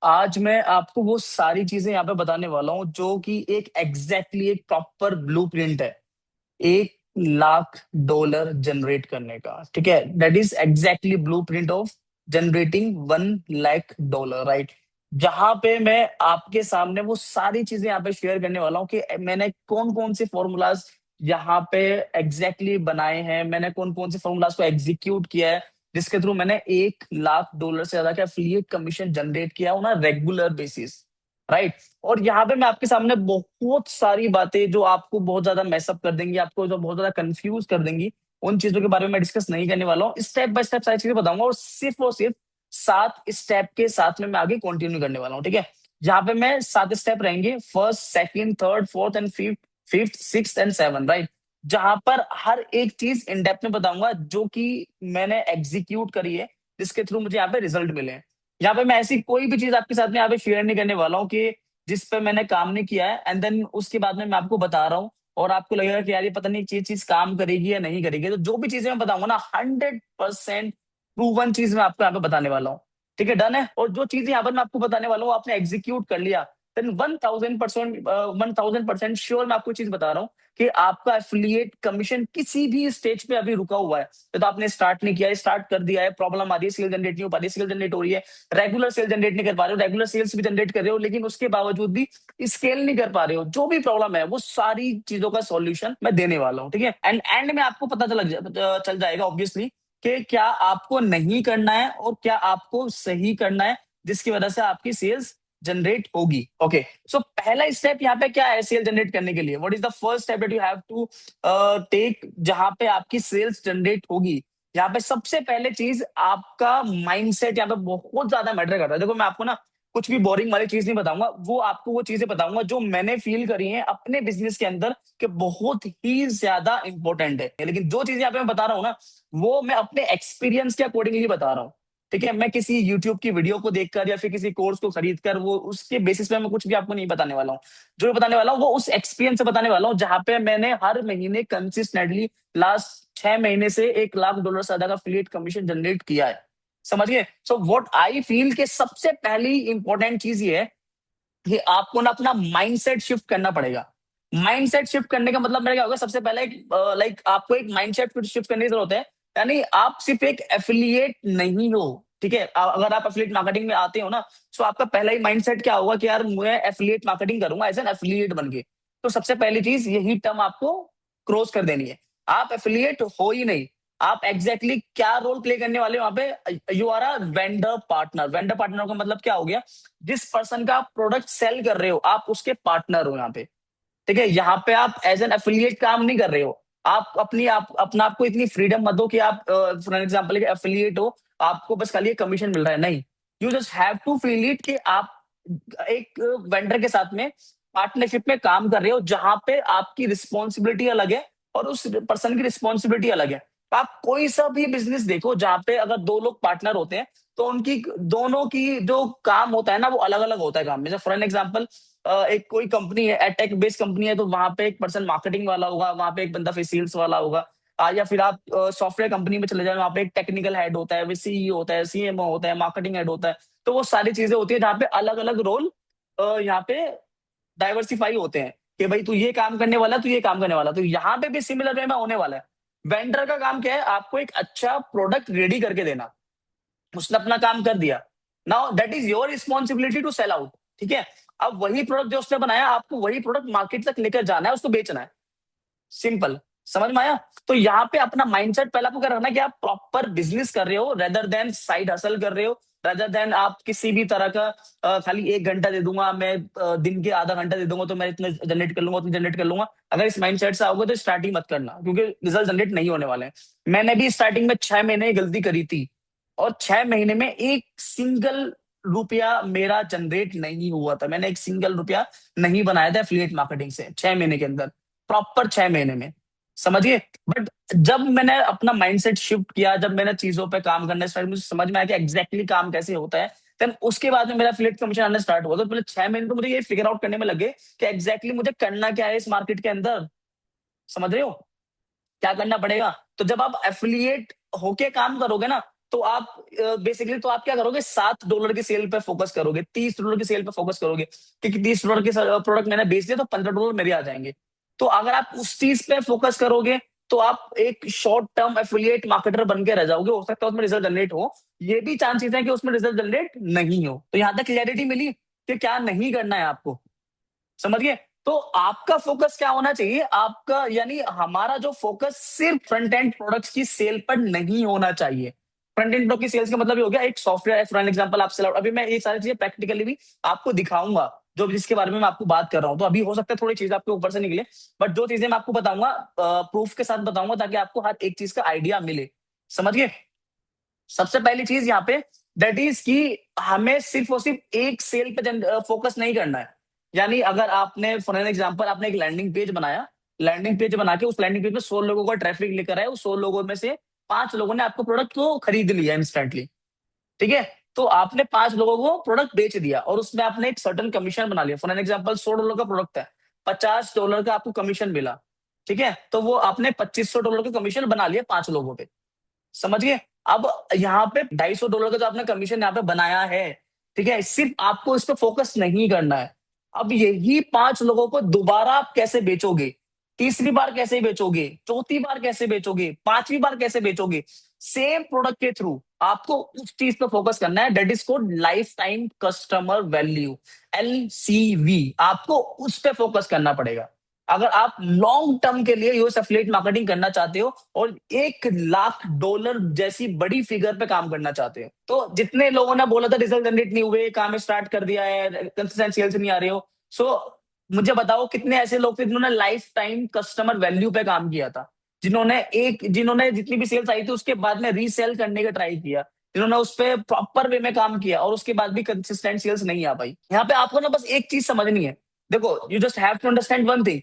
आज मैं आपको वो सारी चीजें यहाँ पे बताने वाला हूँ जो कि एक एक प्रॉपर ब्लूप्रिंट है 1 लाख डॉलर जनरेट करने का। ठीक है, that is exactly blueprint of generating 1 lakh dollar, right. जहां पे मैं आपके सामने वो सारी चीजें यहाँ पे शेयर करने वाला हूँ कि मैंने कौन कौन से फॉर्मूलाज यहाँ पे बनाए हैं, मैंने कौन कौन से फॉर्मूलाज को एग्जीक्यूट किया है, जिसके थ्रू मैंने 1 लाख डॉलर से ज्यादा का एफिलिएट कमीशन जनरेट किया on a regular basis, right. और यहाँ पे मैं आपके सामने बहुत सारी बातें जो आपको बहुत ज्यादा मैसअप कर देंगी, आपको जो बहुत ज्यादा कंफ्यूज कर देंगी, उन चीजों के बारे में मैं डिस्कस नहीं करने वाला हूँ। स्टेप बाय स्टेप सारी चीजें बताऊंगा और सिर्फ 7 स्टेप के साथ में मैं आगे कंटिन्यू करने वाला हूँ। ठीक है, जहाँ पे मैं 7 स्टेप रहेंगे, first, second, third, fourth and fifth, fifth, six and seven, right. जहां पर हर एक चीज इन डेप्थ में बताऊंगा जो कि मैंने एग्जीक्यूट करी है, जिसके थ्रू मुझे यहाँ पे रिजल्ट मिले हैं। यहाँ पे मैं ऐसी कोई भी चीज आपके साथ में यहाँ पे शेयर नहीं करने वाला हूँ कि जिस पे मैंने काम नहीं किया है एंड देन उसके बाद में मैं आपको बता रहा हूँ और आपको लगेगा कि यार ये पता नहीं चीज चीज काम करेगी या नहीं करेगी। तो जो भी चीजें मैं बताऊंगा ना, 100% प्रूवन चीज मैं आपको यहाँ पे बताने वाला हूँ। ठीक है, डन है। और जो चीज यहाँ पर मैं आपको बताने वाला हूँ आपने एग्जीक्यूट कर लिया, देन 1000% श्योर मैं आपको चीज बता रहा हूँ कि आपका एफिलिएट कमीशन किसी भी स्टेज पे अभी रुका हुआ है। तो आपने स्टार्ट नहीं किया है, स्टार्ट कर दिया है, प्रॉब्लम आ रही है, सेल जनरेट नहीं हो पा रही, सेल जनरेट हो रही है, रेगुलर सेल जनरेट नहीं कर पा रहे हो, रेगुलर सेल्स भी जनरेट कर रहे हो लेकिन उसके बावजूद भी स्केल नहीं कर पा रहे हो, जो भी प्रॉब्लम है वो सारी चीजों का सॉल्यूशन मैं देने वाला हूँ। ठीक है, एंड एंड में आपको पता चल जाएगा ऑब्वियसली कि क्या आपको नहीं करना है और क्या आपको सही करना है, जिसकी वजह से आपकी सेल्स जनरेट होगी। ओके, सो पहला स्टेप यहाँ पे क्या है सेल जनरेट करने के लिए, what is the first step that you have to take जहां पे आपकी सेल्स जनरेट होगी। यहाँ पे सबसे पहले चीज आपका माइंडसेट यहाँ पे बहुत ज्यादा मैटर करता है। देखो मैं आपको ना कुछ भी बोरिंग वाली चीज नहीं बताऊंगा, वो आपको वो चीजें बताऊंगा जो मैंने फील करी हैं अपने बिजनेस के अंदर कि बहुत ही ज्यादा इंपॉर्टेंट है। लेकिन जो चीजें यहाँ पे मैं बता रहा हूँ ना, वो मैं अपने एक्सपीरियंस के अकॉर्डिंगली बता रहा हूँ। ठीक है, मैं किसी यूट्यूब की वीडियो को देखकर या फिर किसी कोर्स को खरीद कर वो उसके बेसिस पे मैं कुछ भी आपको नहीं बताने वाला हूँ। जो मैं बताने वाला हूँ वो उस एक्सपीरियंस से बताने वाला हूँ जहां पे मैंने हर महीने कंसिस्टेंटली लास्ट 6 महीने से 1 लाख डॉलर से ज्यादा का एफिलिएट कमीशन जनरेट किया है। समझ गए? सो व्हाट आई फील के सबसे पहली इंपॉर्टेंट चीज ये है कि आपको ना अपना माइंडसेट शिफ्ट करना पड़ेगा। माइंडसेट शिफ्ट करने का मतलब मेरा क्या होगा, सबसे पहले लाइक आपको एक माइंडसेट शिफ्ट करने की जरूरत है। यानी आप सिर्फ एक एफिलिएट नहीं हो। ठीक है, अगर आप एफिलिएट मार्केटिंग में आते हो ना, तो आपका पहला ही माइंडसेट क्या होगा कि यार मैं एफिलिएट मार्केटिंग करूंगा एज एन एफिलिएट बन के। तो सबसे पहली चीज यही टर्म आपको क्रॉस कर देनी है। आप एफिलिएट हो ही नहीं, आप एग्जैक्टली क्या रोल प्ले करने वाले हो वहां पे, you are a vendor partner. Vendor partner का मतलब क्या हो गया, जिस पर्सन का आप प्रोडक्ट सेल कर रहे हो आप उसके पार्टनर हो यहाँ पे। ठीक है, यहाँ पे आप एज एन एफिलिएट काम नहीं कर रहे हो। आप अपना आपको इतनी फ्रीडम मत दो कि आप फॉर एग्जाम्पल एफिलिएट हो, आपको बस खाली कमीशन मिल रहा है, नहीं। You just have to feel it कि आप एक वेंडर के साथ में पार्टनरशिप में काम कर रहे हो जहां पे आपकी रिस्पॉन्सिबिलिटी अलग है और उस पर्सन की रिस्पॉन्सिबिलिटी अलग है। आप कोई सा भी बिजनेस देखो जहां पे अगर दो लोग पार्टनर होते हैं तो उनकी दोनों की जो काम होता है ना वो अलग अलग होता है काम। जैसे फॉर एन एग्जाम्पल एक कोई कंपनी है, टेक बेस्ड कंपनी है, तो वहां पे एक पर्सन मार्केटिंग वाला होगा, वहां पे एक बंदा फिर सेल्स वाला होगा। या फिर आप सॉफ्टवेयर कंपनी में चले जाए, वहां पे एक टेक्निकल हेड होता है, सीईओ होता है, सीएमओ होता है, मार्केटिंग हेड होता है। तो वो सारी चीजें होती है जहाँ पे अलग अलग रोल यहाँ पे डाइवर्सिफाई होते हैं कि भाई तू ये काम करने वाला, तू ये काम करने वाला। तो यहाँ पे भी सिमिलर वे में होने वाला है। वेंडर का काम क्या है, आपको एक अच्छा प्रोडक्ट रेडी करके देना। उसने अपना काम कर दिया, now that is your responsibility to sell out. ठीक है, अब वही प्रोडक्ट जो उसने बनाया आपको वही प्रोडक्ट मार्केट तक लेकर जाना है, उसको बेचना है। सिंपल, समझ में आया? तो यहाँ पे अपना माइंडसेट पहले आपको क्या रखना है कि आप प्रॉपर बिजनेस कर रहे हो रेदर देन साइड हसल कर रहे हो, रेदर देन आप किसी भी तरह का खाली 1 घंटा दे दूंगा मैं, दिन के आधा घंटा दे दूंगा तो मैं इतना जनरेट कर लूंगा, उतना जनरेट कर लूंगा। अगर इस माइंडसेट से आओगे तो स्टार्टिंग मत करना, क्योंकि रिजल्ट जनरेट नहीं होने वाले हैं। मैंने भी स्टार्टिंग में 6 महीने गलती करी थी और 6 महीने में एक सिंगल रुपया मेरा जनरेट नहीं हुआ था। मैंने एक सिंगल रुपया नहीं बनाया था एफिलिएट मार्केटिंग से 6 महीने के अंदर, प्रॉपर 6 महीने में। समझिए? बट जब मैंने अपना माइंडसेट शिफ्ट किया, जब मैंने चीजों पे काम करने स्टार्ट, मुझे समझ में आया कि एग्जैक्टली काम कैसे होता है, देन उसके बाद में मेरा एफिलिएट कमीशन आना स्टार्ट हुआ। तो पहले 6 महीने तो मुझे ये फिगर आउट करने में लगे कि एग्जैक्टली मुझे करना क्या है इस मार्केट के अंदर। समझ रहे हो क्या करना पड़ेगा? तो जब आप एफिलिएट होके काम करोगे ना, तो आप बेसिकली तो आप क्या करोगे, $7 की सेल पे फोकस करोगे, $30 की सेल पे फोकस करोगे, क्योंकि $30 के प्रोडक्ट मैंने बेच दिया तो $15 मेरे आ जाएंगे। तो अगर आप उस चीज पे फोकस करोगे तो आप एक शॉर्ट टर्म एफिलिएट मार्केटर बन के रह जाओगे। हो सकता है उसमें रिजल्ट जनरेट हो, ये भी चांसेस है कि उसमें रिजल्ट जनरेट नहीं हो। तो यहां तक क्लैरिटी मिली कि क्या नहीं करना है आपको, समझ गए। तो आपका फोकस क्या होना चाहिए, आपका यानी हमारा जो फोकस सिर्फ फ्रंट एंड प्रोडक्ट्स की सेल पर नहीं होना चाहिए। फ्रंट एंड प्रोडक्ट की सेल्स का मतलब ये हो गया एक सॉफ्टवेयर, फॉर एग्जांपल आपसे अभी मैं ये सारी चीजें प्रैक्टिकली भी आपको दिखाऊंगा, जो जिसके बारे में मैं आपको बात कर रहा हूं। तो अभी हो सकता है थोड़ी चीज आपके ऊपर से निकले, बट जो चीजें मैं आपको बताऊंगा प्रूफ के साथ बताऊंगा, ताकि आपको हर एक चीज का आइडिया मिले, समझ गए। सबसे पहली चीज यहाँ पे दैट इज कि हमें सिर्फ और सिर्फ एक सेल पे फोकस नहीं करना है। यानी अगर आपने फॉर एन एग्जांपल आपने एक लैंडिंग पेज बनाया, लैंडिंग पेज बना के उस लैंडिंग पेज पे 100 लोगों का ट्रैफिक लेकर आए, उस 100 लोगों में से 5 लोगों ने आपको प्रोडक्ट को खरीद लिया इंस्टेंटली, ठीक है। तो आपने 5 लोगों को प्रोडक्ट बेच दिया और उसमें आपने एक सर्टन कमीशन बना लिया। फॉर एन एग्जांपल $100 का प्रोडक्ट है, $50 का आपको कमीशन मिला, ठीक है। तो वो आपने $2500 का कमीशन बना लिया 5 लोगों पे, समझ गए। अब यहाँ पे $250 का जो आपने कमीशन यहाँ पे बनाया है, ठीक है, सिर्फ आपको इस पे फोकस नहीं करना है। अब यही 5 लोगों को दोबारा आप कैसे बेचोगे, तीसरी बार कैसे बेचोगे, चौथी बार कैसे बेचोगे, पांचवी बार कैसे बेचोगे, सेम प्रोडक्ट के थ्रू आपको उस चीज पे फोकस करना है, that is called life time customer value, LCV। आपको उस पे फोकस करना पड़ेगा अगर आप लॉन्ग टर्म के लिए यूएस एफिलिएट मार्केटिंग करना चाहते हो और $1 लाख जैसी बड़ी फिगर पे काम करना चाहते हो। तो जितने लोगों ने बोला था रिजल्ट जनरेट नहीं हुए, काम स्टार्ट कर दिया है, कंसिस्टेंट सेल्स नहीं आ रहे हो, सो मुझे बताओ कितने ऐसे लोग थे जिन्होंने लाइफ टाइम कस्टमर वैल्यू पे काम किया था, जिन्होंने जितनी भी सेल्स आई थी उसके बाद में रीसेल करने का ट्राई किया, जिन्होंने उस पर प्रॉपर वे में काम किया और उसके बाद भी कंसिस्टेंट सेल्स नहीं आ पाई। यहाँ पे आपको ना बस एक चीज समझनी है, देखो you just have to understand one thing,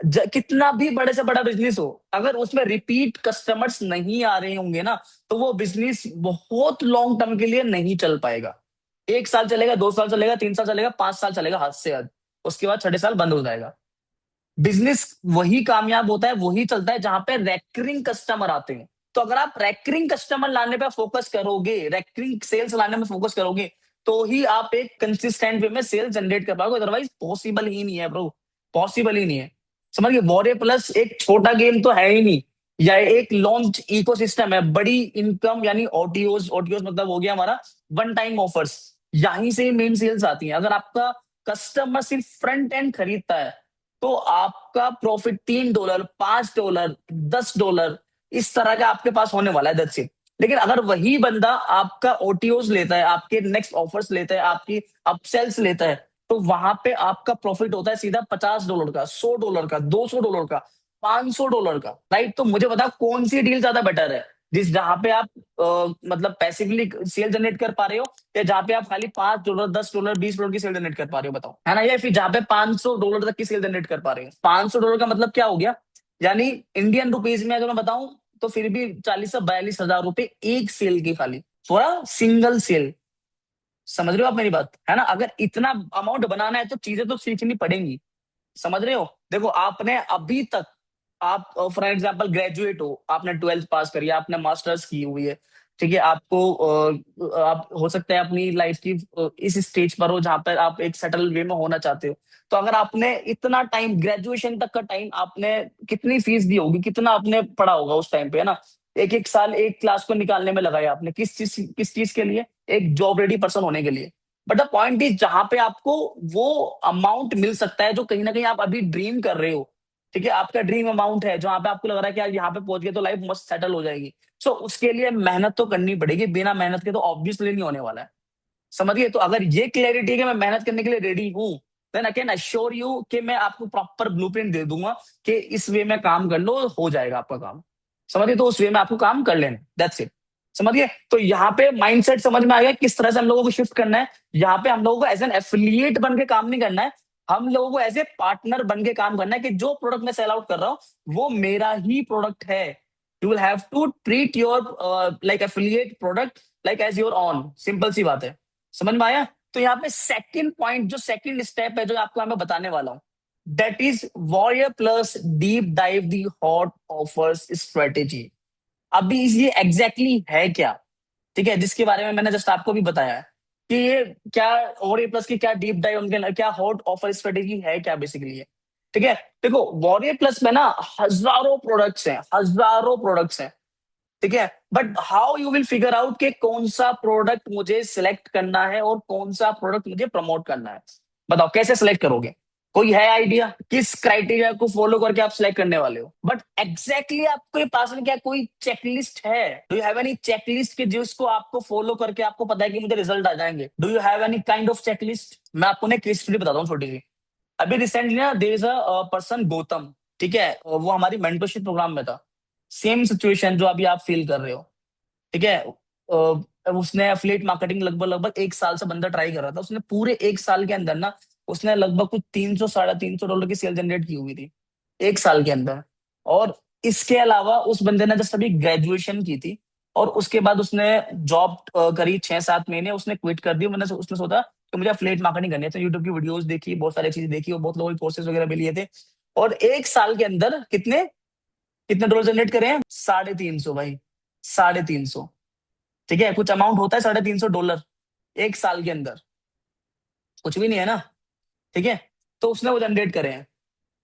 कितना भी बड़े से बड़ा बिजनेस हो, अगर उसमें रिपीट कस्टमर्स नहीं आ रहे होंगे ना, तो वो बिजनेस बहुत लॉन्ग टर्म के लिए नहीं चल पाएगा। 1 साल चलेगा, 2 साल चलेगा, 3 साल चलेगा, 5 साल चलेगा हद से हद, उसके बाद छठे साल बंद हो जाएगा। बिजनेस वही कामयाब होता है, वही चलता है जहां पे रैकरिंग कस्टमर आते हैं। तो अगर आप रैकरिंग कस्टमर लाने पे फोकस करोगे, रैकरिंग सेल्स लाने में फोकस करोगे, तो ही आप एक कंसिस्टेंट वे में सेल्स जनरेट कर पाओगे, अदरवाइज पॉसिबल ही नहीं है ब्रो, पॉसिबल ही नहीं है। समझिए, वॉरियर प्लस एक छोटा गेम तो है ही नहीं, या एक लॉन्च इकोसिस्टम है, बड़ी इनकम यानी ओटीओज मतलब हो गया हमारा वन टाइम ऑफर्स, यहीं से मेन सेल्स आती है। अगर आपका कस्टमर सिर्फ फ्रंट एंड खरीदता है तो आपका प्रॉफिट $3, $5, $10 इस तरह का आपके पास होने वाला है, दैट्स इट। लेकिन अगर वही बंदा आपका ओटीओज लेता है, आपके नेक्स्ट ऑफर्स लेता है, आपकी अपसेल्स लेता है, तो वहां पे आपका प्रॉफिट होता है सीधा $50 का, $100 का, $200 का, $500 का, राइट। तो मुझे बताओ कौन सी डील ज्यादा बेटर है, जिस जहां पे आप मतलब पैसिवली सेल जनरेट कर पा रहे हो, या जहाँ पे आप खाली $5, $10, $20 की सेल जनरेट कर पा रहे हो, बताओ, है ना। या फिर जहाँ पे $500 तक की सेल जनरेट कर पा रहे हो। $500 का मतलब क्या हो गया, यानी इंडियन रुपीज में अगर मैं बताऊं तो फिर भी 40 से 42 हजार रुपए एक सेल की, खाली फॉर अ सिंगल सेल। समझ रहे हो आप मेरी बात, है ना। अगर इतना अमाउंट बनाना है तो चीजें तो सीखनी पड़ेंगी, समझ रहे हो। देखो आपने अभी तक, आप फॉर एग्जांपल ग्रेजुएट हो, आपने 12th पास करी है, आपने मास्टर्स की हुई है, ठीक है। आपको आप हो सकता है अपनी लाइफ की इस स्टेज पर हो जहां पर आप एक सेटल वे में होना चाहते हो। तो अगर आपने इतना टाइम, ग्रेजुएशन तक का टाइम आपने कितनी फीस दी होगी, कितना आपने पढ़ा होगा उस टाइम पे, है ना। एक एक साल एक क्लास को निकालने में लगाया आपने, किस चीज के लिए, एक जॉब रेडी पर्सन होने के लिए। बट द पॉइंट इज जहां पे आपको वो अमाउंट मिल सकता है जो कहीं ना कहीं आप अभी ड्रीम कर रहे हो, ठीक है, आपका ड्रीम अमाउंट है जहां पे आपको लग रहा है कि यार यहाँ पे पहुंच गए तो लाइफ मस्त सेटल हो जाएगी। सो उसके लिए मेहनत तो करनी पड़ेगी, बिना मेहनत के तो ऑब्वियसली नहीं होने वाला है, समझिए। तो अगर ये क्लैरिटी है कि मैं मेहनत करने के लिए रेडी हूं, then I can assure you कि मैं आपको प्रॉपर ब्लूप्रिंट दे दूंगा कि इस वे में काम कर लो, हो जाएगा आपका काम, समझिए। तो उस वे में आपको काम कर लेना, दैट्स इट, समझिए। तो यहाँ पे माइंडसेट समझ में आ गया किस तरह से हम लोगों को शिफ्ट करना है। यहाँ पे हम लोगों को एज एन एफिलिएट बन के काम नहीं करना है, हम लोगों को एज ए पार्टनर बन के काम करना है कि जो प्रोडक्ट मैं सेल आउट कर रहा हूँ वो मेरा ही प्रोडक्ट है। You will have to treat your like affiliate product like as your own, simple सी बात है, समझ में आया। तो यहाँ पे सेकंड पॉइंट, जो सेकंड स्टेप है जो आपको मैं बताने वाला हूँ, that is warrior plus deep dive the hot offers strategy. अभी ये एग्जैक्टली है क्या, ठीक है, जिसके बारे में मैंने जस्ट आपको भी बताया है कि ये क्या वॉरियर प्लस की क्या डीप डाइव उनके क्या हॉट ऑफर स्ट्रेटेजी है क्या बेसिकली है। ठीक है, देखो वॉरियर प्लस में ना हजारों प्रोडक्ट्स हैं। ठीक है, but how you will figure out कि कौन सा प्रोडक्ट मुझे सिलेक्ट करना है और कौन सा प्रोडक्ट मुझे प्रमोट करना है, बताओ कैसे सिलेक्ट करोगे? कोई है आइडिया किस क्राइटेरिया को फॉलो करके आप सिलेक्ट करने वाले हो? बट एग्जैक्टली आपके पास में क्या कोई चेकलिस्ट है? Do you have any checklist के जिसको आपको फॉलो करके आपको पता है कि मुझे रिजल्ट आ जाएंगे? Do you have any kind of checklist? मैं आपको ना केस स्टडी बताता हूँ छोटी सी। अभी रिसेंटली ना there is a person Gautam, ठीक है, वो हमारी मेंटरशिप प्रोग्राम में था। सेम सिचुएशन जो अभी आप फील कर रहे हो। ठीक है, उसने एफिलिएट मार्केटिंग लगभग लगभग 1 साल से बंदा ट्राई कर रहा था। उसने पूरे 1 साल के अंदर ना उसने लगभग कुछ 300 $350 की सेल जनरेट की हुई थी 1 साल के अंदर। और इसके अलावा उस बंदे ने जस्ट अभी ग्रेजुएशन की थी और उसके बाद उसने जॉब करी 6-7 महीने, उसने क्विट कर दी। मैंने उसने सोचा कि मुझे एफिलिएट मार्केटिंग करनी है, तो यूट्यूब की वीडियोस देखी, बहुत सारी चीजें देखी और बहुत लोगों के कोर्सेज वगैरह भी लिए थे। और 1 साल के अंदर कितने कितने डॉलर जनरेट करे हैं? 350 भाई, 350। ठीक है, कुछ अमाउंट होता है $350 1 साल के अंदर, कुछ भी नहीं है ना। ठीक है, तो उसने वो जनरेट करे हैं।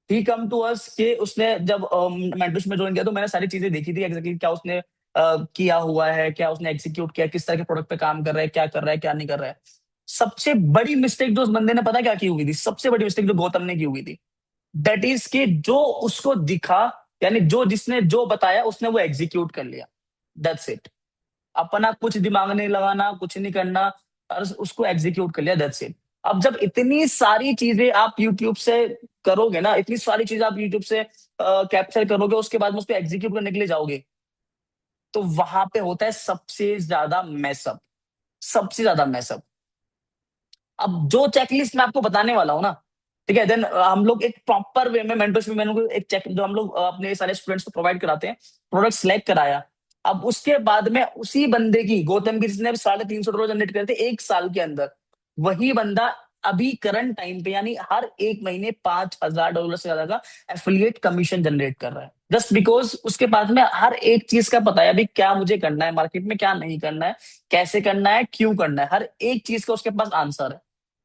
ही कम टू अस कि उसने जब मेंटरशिप में ज्वाइन किया तो मैंने सारी चीजें देखी थी एग्जैक्टली क्या उसने किया हुआ है, क्या उसने एग्जीक्यूट किया, किस तरह के प्रोडक्ट पे काम कर रहा है, क्या कर रहा है क्या नहीं कर रहा है। सबसे बड़ी मिस्टेक जो उस बंदे ने पता क्या की हुई थी, सबसे बड़ी मिस्टेक जो गौतम ने की हुई थी, दैट इज कि जो उसको दिखा, यानी जो जिसने जो बताया उसने वो एग्जीक्यूट कर लिया। That's it. अपना कुछ दिमाग नहीं लगाना, कुछ नहीं करना, और उसको एग्जीक्यूट कर लिया, दैट्स इट। अब जब इतनी सारी चीजें आप यूट्यूब से करोगे ना, इतनी सारी चीजें आप यूट्यूब से कैप्चर करोगे, उसके बाद में उसको एग्जीक्यूट करने के लिए जाओगे, तो वहां पे होता है सबसे ज्यादा मैसअप, सबसे ज्यादा मैसअप। अब जो चेकलिस्ट मैं आपको बताने वाला हूँ ना, ठीक है, देन हम लोग एक प्रॉपर वे में मेंटरशिप में एक चेक जो हम लोग अपने सारे स्टूडेंट्स को प्रोवाइड कराते हैं, प्रोडक्ट सिलेक्ट कराया। अब उसके बाद में उसी बंदे की, गौतम की, जिसने $350 जनरेट करे थे 1 साल के अंदर, वही बंदा अभी करंट टाइम पे यानी हर एक महीने $5,000 से ज्यादा का एफिलिएट कमीशन जनरेट कर रहा है, जस्ट बिकॉज उसके पास में हर एक चीज का पता है अभी क्या मुझे करना है मार्केट में, क्या नहीं करना है, कैसे करना है, क्यों करना है, हर एक चीज का उसके पास आंसर है।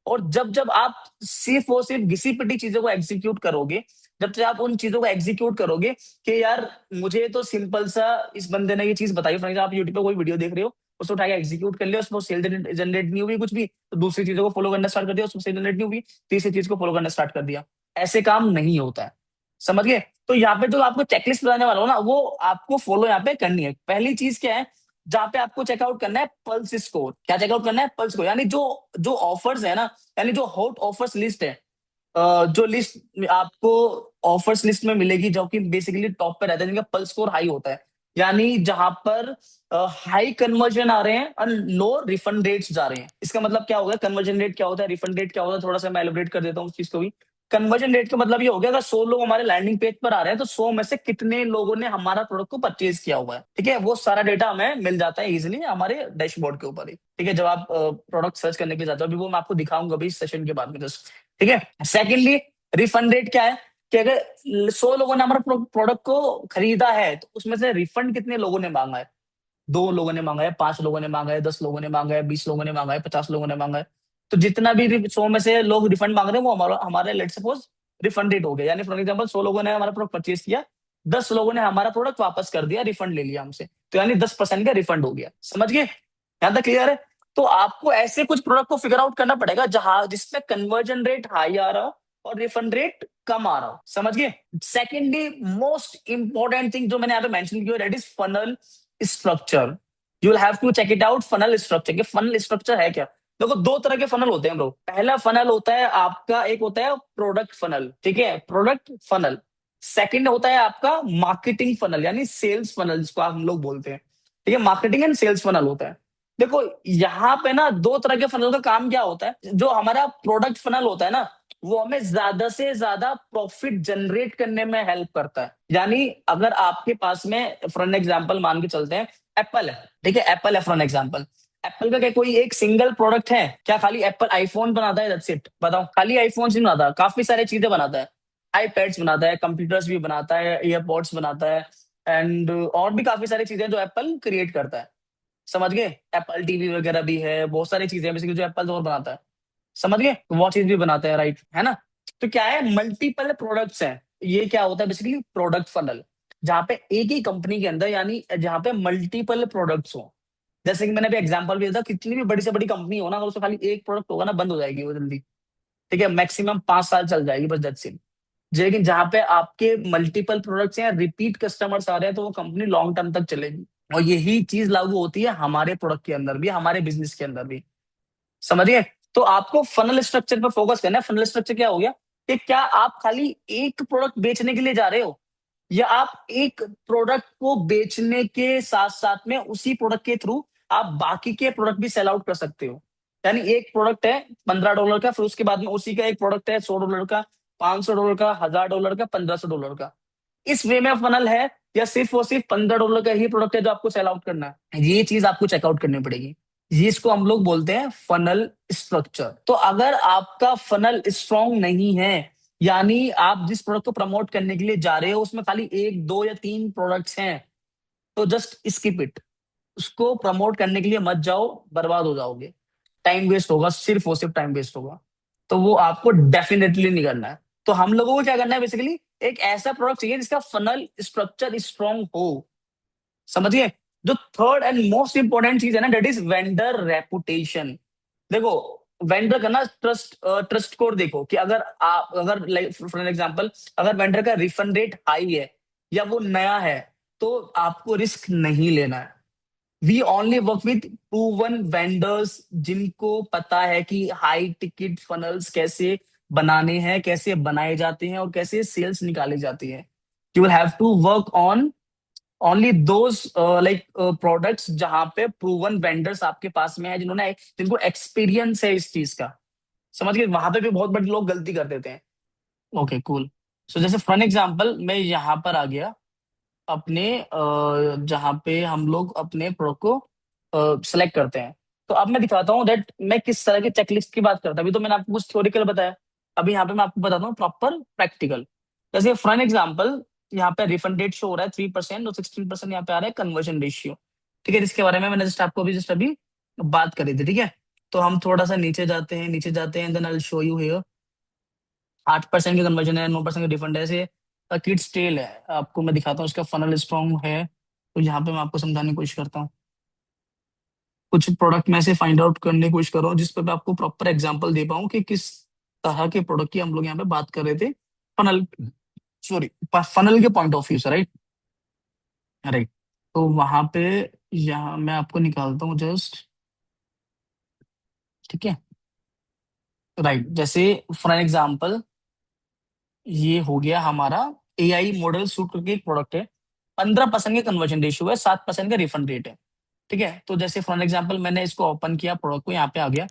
और जब जब आप सिर्फ और सिर्फ घिसी पिटी चीजों को एग्जीक्यूट करोगे, जब से आप उन चीजों को एग्जीक्यूट करोगे कि यार मुझे तो सिंपल सा इस बंदे ने ये चीज बताई, फॉर एग्जाम्पल आप यूट्यूब पे कोई वीडियो देख रहे हो, उसको उठा के एग्जीक्यूट कर लिया, उसमें सेल जनरेट नहीं हुई कुछ भी, तो दूसरी चीजों को फॉलो करना स्टार्ट कर दिया, उसमें सेल जनरेट नहीं हुई, तीसरी चीज को फॉलो करना स्टार्ट कर दिया। ऐसे काम नहीं होता है, समझ गए? तो यहाँ पे जो आपको चेकलिस्ट बताने वाला हो ना, वो आपको फॉलो यहाँ पे करनी है। पहली चीज क्या है, जहां पे आपको चेकआउट करना है पल्स स्कोर। क्या चेकआउट करना है? पल्स को, यानी जो जो ऑफर्स है ना, यानी जो हॉट ऑफर्स लिस्ट है, जो लिस्ट आपको ऑफर्स लिस्ट में मिलेगी जो कि बेसिकली टॉप पे रहता है, जिनका पल्स स्कोर हाई होता है, यानी जहां पर हाई कन्वर्जन आ रहे हैं और लो रिफंड रेट्स जा रहे हैं। इसका मतलब क्या होगा? कन्वर्जन रेट क्या होता है, रिफंड रेट क्या होता है, थोड़ा सा मैं एलिब्रेट कर देता हूँ उस चीज को भी। कन्वर्जन रेट का मतलब ये हो गया, अगर 100 लोग हमारे लैंडिंग पेज पर आ रहे हैं तो 100 में से कितने लोगों ने हमारा प्रोडक्ट को परचेज किया हुआ है। ठीक है, वो सारा डेटा हमें मिल जाता है इजिली हमारे डैशबोर्ड के ऊपर ही। ठीक है, जब आप प्रोडक्ट सर्च करने के लिए जाते हो, अभी वो मैं आपको दिखाऊंगा अभी इस सेशन के बाद में जस्ट। ठीक है, सेकेंडली रिफंड रेट क्या है कि अगर 100 लोगों ने हमारा प्रोडक्ट को खरीदा है तो उसमें से रिफंड कितने लोगों ने मांगा है? 2 लोगों ने मांगा है, 5 लोगों ने मांगा है, 10 लोगों ने मांगा है, 20 लोगों ने मांगा है, 50 लोगों ने मांगा है। तो जितना भी 100 में से लोग रिफंड मांग रहे हैं वो हमारा हमारे लेट सपोज रिफंड रेट हो गया। यानी फॉर एग्जाम्पल 100 लोगों ने हमारा प्रोडक्ट परचेज किया, 10 लोगों ने हमारा प्रोडक्ट वापस कर दिया, रिफंड ले लिया हमसे, तो यानी 10% का रिफंड हो गया। समझ गए? यहाँ तक क्लियर है? तो आपको ऐसे कुछ प्रोडक्ट को फिगर आउट करना पड़ेगा जहां जिसमें कन्वर्जन रेट हाई आ रहा हो और रिफंड रेट कम आ रहा हो। समझ गए? सेकेंडली मोस्ट इंपॉर्टेंट थिंग जो मैंने यहाँ पे मेंशन किया that is funnel structure. You will have to check it out, funnel structure. कि फनल स्ट्रक्चर है क्या? देखो 2 तरह के फनल होते हैं ब्रो। पहला फनल होता है आपका, एक होता है प्रोडक्ट फनल, ठीक है, प्रोडक्ट फनल। सेकंड होता है आपका मार्केटिंग फनल यानी सेल्स फनल जिसको हम लोग बोलते हैं। ठीक है, मार्केटिंग एंड सेल्स फनल होता है। देखो यहाँ पे ना 2 तरह के फनल का काम क्या होता है। जो हमारा प्रोडक्ट फनल होता है ना, वो हमें ज्यादा से ज्यादा प्रॉफिट जनरेट करने में हेल्प करता है। यानी अगर आपके पास में फॉर एन एग्जांपल मान के चलते हैं एप्पल है, ठीक है, एप्पल है फॉर एन एग्जांपल। एप्पल का क्या कोई एक सिंगल प्रोडक्ट है क्या? खाली एप्पल आईफोन बनाता है, दैट्स इट? बताओ, खाली आईफोन नहीं बनाता, काफी सारी चीजें बनाता है। आईपैड्स बनाता है, कंप्यूटर्स भी बनाता है, ईयरपॉड्स बनाता है, एंड और भी काफी सारी चीजें जो एप्पल क्रिएट करता है। समझ गए? एप्पल टीवी वगैरह भी है, बहुत सारी चीजें हैं बेसिकली जो एप्पल और बनाता है। समझ गए? वॉचेज भी बनाते हैं, राइट, है ना? तो क्या है, मल्टीपल प्रोडक्ट्स हैं। ये क्या होता है बेसिकली, प्रोडक्ट फनल, जहां पे एक ही कंपनी के अंदर, यानी जहां पे मल्टीपल प्रोडक्ट्स हो। जैसे कि मैंने अभी एग्जांपल भी दिया था, कितनी भी बड़ी से बड़ी कंपनी हो ना, अगर उसमें खाली एक प्रोडक्ट होगा ना, बंद हो जाएगी वो जल्दी। ठीक है, मैक्सिमम 5 साल चल जाएगी बस, दैट्स इट। लेकिन जहां पे आपके मल्टीपल प्रोडक्ट्स हैं, रिपीट कस्टमर्स आ रहे हैं, तो वो कंपनी लॉन्ग टर्म तक चलेगी। और यही चीज लागू होती है हमारे प्रोडक्ट के अंदर भी, हमारे बिजनेस के अंदर भी। समझिए? तो आपको फनल स्ट्रक्चर पर फोकस करना है। फनल स्ट्रक्चर क्या हो गया, कि क्या आप खाली एक प्रोडक्ट बेचने के लिए जा रहे हो, या आप एक प्रोडक्ट को बेचने के साथ साथ में उसी प्रोडक्ट के थ्रू आप बाकी के प्रोडक्ट भी सेल आउट कर सकते हो। यानी एक प्रोडक्ट है $15 का, फिर उसके बाद में उसी का एक प्रोडक्ट है $100 का, $500 का, $1000 का, $1500 का। इस वे में फनल है, या सिर्फ और सिर्फ $15 का ही प्रोडक्ट है जो आपको सेल आउट करना है, ये चीज आपको चेकआउट करनी पड़ेगी। ये इसको हम लोग बोलते हैं फनल स्ट्रक्चर। तो अगर आपका फनल स्ट्रांग नहीं है, यानी आप जिस प्रोडक्ट को प्रमोट करने के लिए जा रहे हो उसमें खाली एक, दो या तीन प्रोडक्ट्स हैं, तो जस्ट स्किप इट। उसको प्रमोट करने के लिए मत जाओ, बर्बाद हो जाओगे, टाइम वेस्ट होगा, सिर्फ और सिर्फ टाइम वेस्ट होगा। तो वो आपको डेफिनेटली नहीं करना है। तो हम लोगों को क्या करना है बेसिकली, एक ऐसा प्रोडक्ट चाहिए जिसका फनल स्ट्रक्चर स्ट्रांग हो। समझिए? जो थर्ड एंड मोस्ट इंपॉर्टेंट चीज है ना, दैट इज वेंडर रेपुटेशन। देखो, वेंडर का ना ट्रस्ट कोड देखो, कि अगर आप, अगर लाइक फॉर एग्जांपल, अगर वेंडर का रिफंड रेट हाई है या वो नया है, तो आपको रिस्क नहीं लेना है। We only work with proven vendors, जिनको पता है कि हाई टिकट फनल्स कैसे बनाने हैं, कैसे बनाए जाते हैं, और कैसे सेल्स निकाली जाती है। You will have to work on only those like products जहां पे प्रूवन वेंडर्स आपके पास में है, जिन्होंने, जिनको एक्सपीरियंस है इस चीज का। समझ गए? वहां पे भी बहुत बड़े लोग गलती कर देते हैं। Okay, cool. सो जैसे फॉर एग्जांपल मैं यहाँ पर आ गया अपने जहाँ पे हम लोग अपने प्रोडक्ट को सिलेक्ट करते हैं। तो अब मैं दिखाता हूँ दैट मैं किस तरह के चेकलिस्ट की बात करता हूँ। अभी तो मैंने आपको कुछ थ्योरिकल बताया, अभी यहाँ पे मैं आपको बताता हूँ प्रॉपर प्रैक्टिकल। जैसे फॉर एग्जाम्पल, यहाँ पे रिफंड रेट शो हो रहा है 3%, और 16% यहाँ पे आ रहा है कन्वर्जन रेशियो। ठीक है, जिसके बारे में मैंने जस्ट आपको जस्ट अभी बात करी थी। ठीक है, तो हम थोड़ा सा नीचे जाते हैं, नीचे जाते हैं, then I will show you here. 8% की कन्वर्जन है, 9% का रिफंड है। ऐसे किड्स टेल है, आपको मैं दिखाता हूँ इसका फनल स्ट्रॉन्ग है। तो यहाँ पे मैं आपको समझाने की कोशिश करता हूँ, कुछ प्रोडक्ट में से फाइंड आउट करने की कोशिश कर रहा हूँ, जिस पे मैं आपको प्रॉपर एग्जांपल दे पाऊँ कि किस तरह के प्रोडक्ट की हम लोग यहाँ पे बात कर रहे थे। फनल, सॉरी, फनल के पॉइंट ऑफ व्यू से, राइट, राइट। तो वहां पे, यहाँ मैं आपको निकालता हूँ जस्ट। ठीक है, राइट। जैसे फॉर एग्जांपल, ये हो गया हमारा एआई मॉडल सूट करके एक प्रोडक्ट है। 15% का कन्वर्जन रेशियो है, 7% का रिफंड रेट है। ठीक है, तो जैसे फॉर एग्जांपल मैंने इसको ओपन किया, प्रोडक्ट को यहाँ पे आ गया,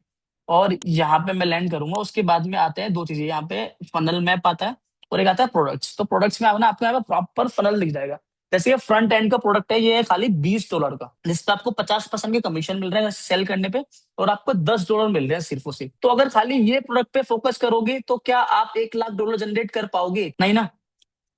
और यहाँ पे मैं लैंड करूंगा। उसके बाद में आते हैं दो चीजें, यहाँ पे फनल मैप आता है, और एक आता है प्रोडक्ट्स। तो प्रोडक्ट्स में आपको यहाँ पे प्रॉपर फनल दिख जाएगा। जैसे ये फ्रंट एंड का प्रोडक्ट है, ये है खाली $20 का, जिसपे आपको 50% के कमीशन मिल रहे हैं सेल करने पे, और आपको $10 मिल रहे हैं सिर्फ और सिर्फ। तो अगर खाली ये प्रोडक्ट पे फोकस करोगे, तो क्या आप $1 लाख जनरेट कर पाओगे? नहीं ना।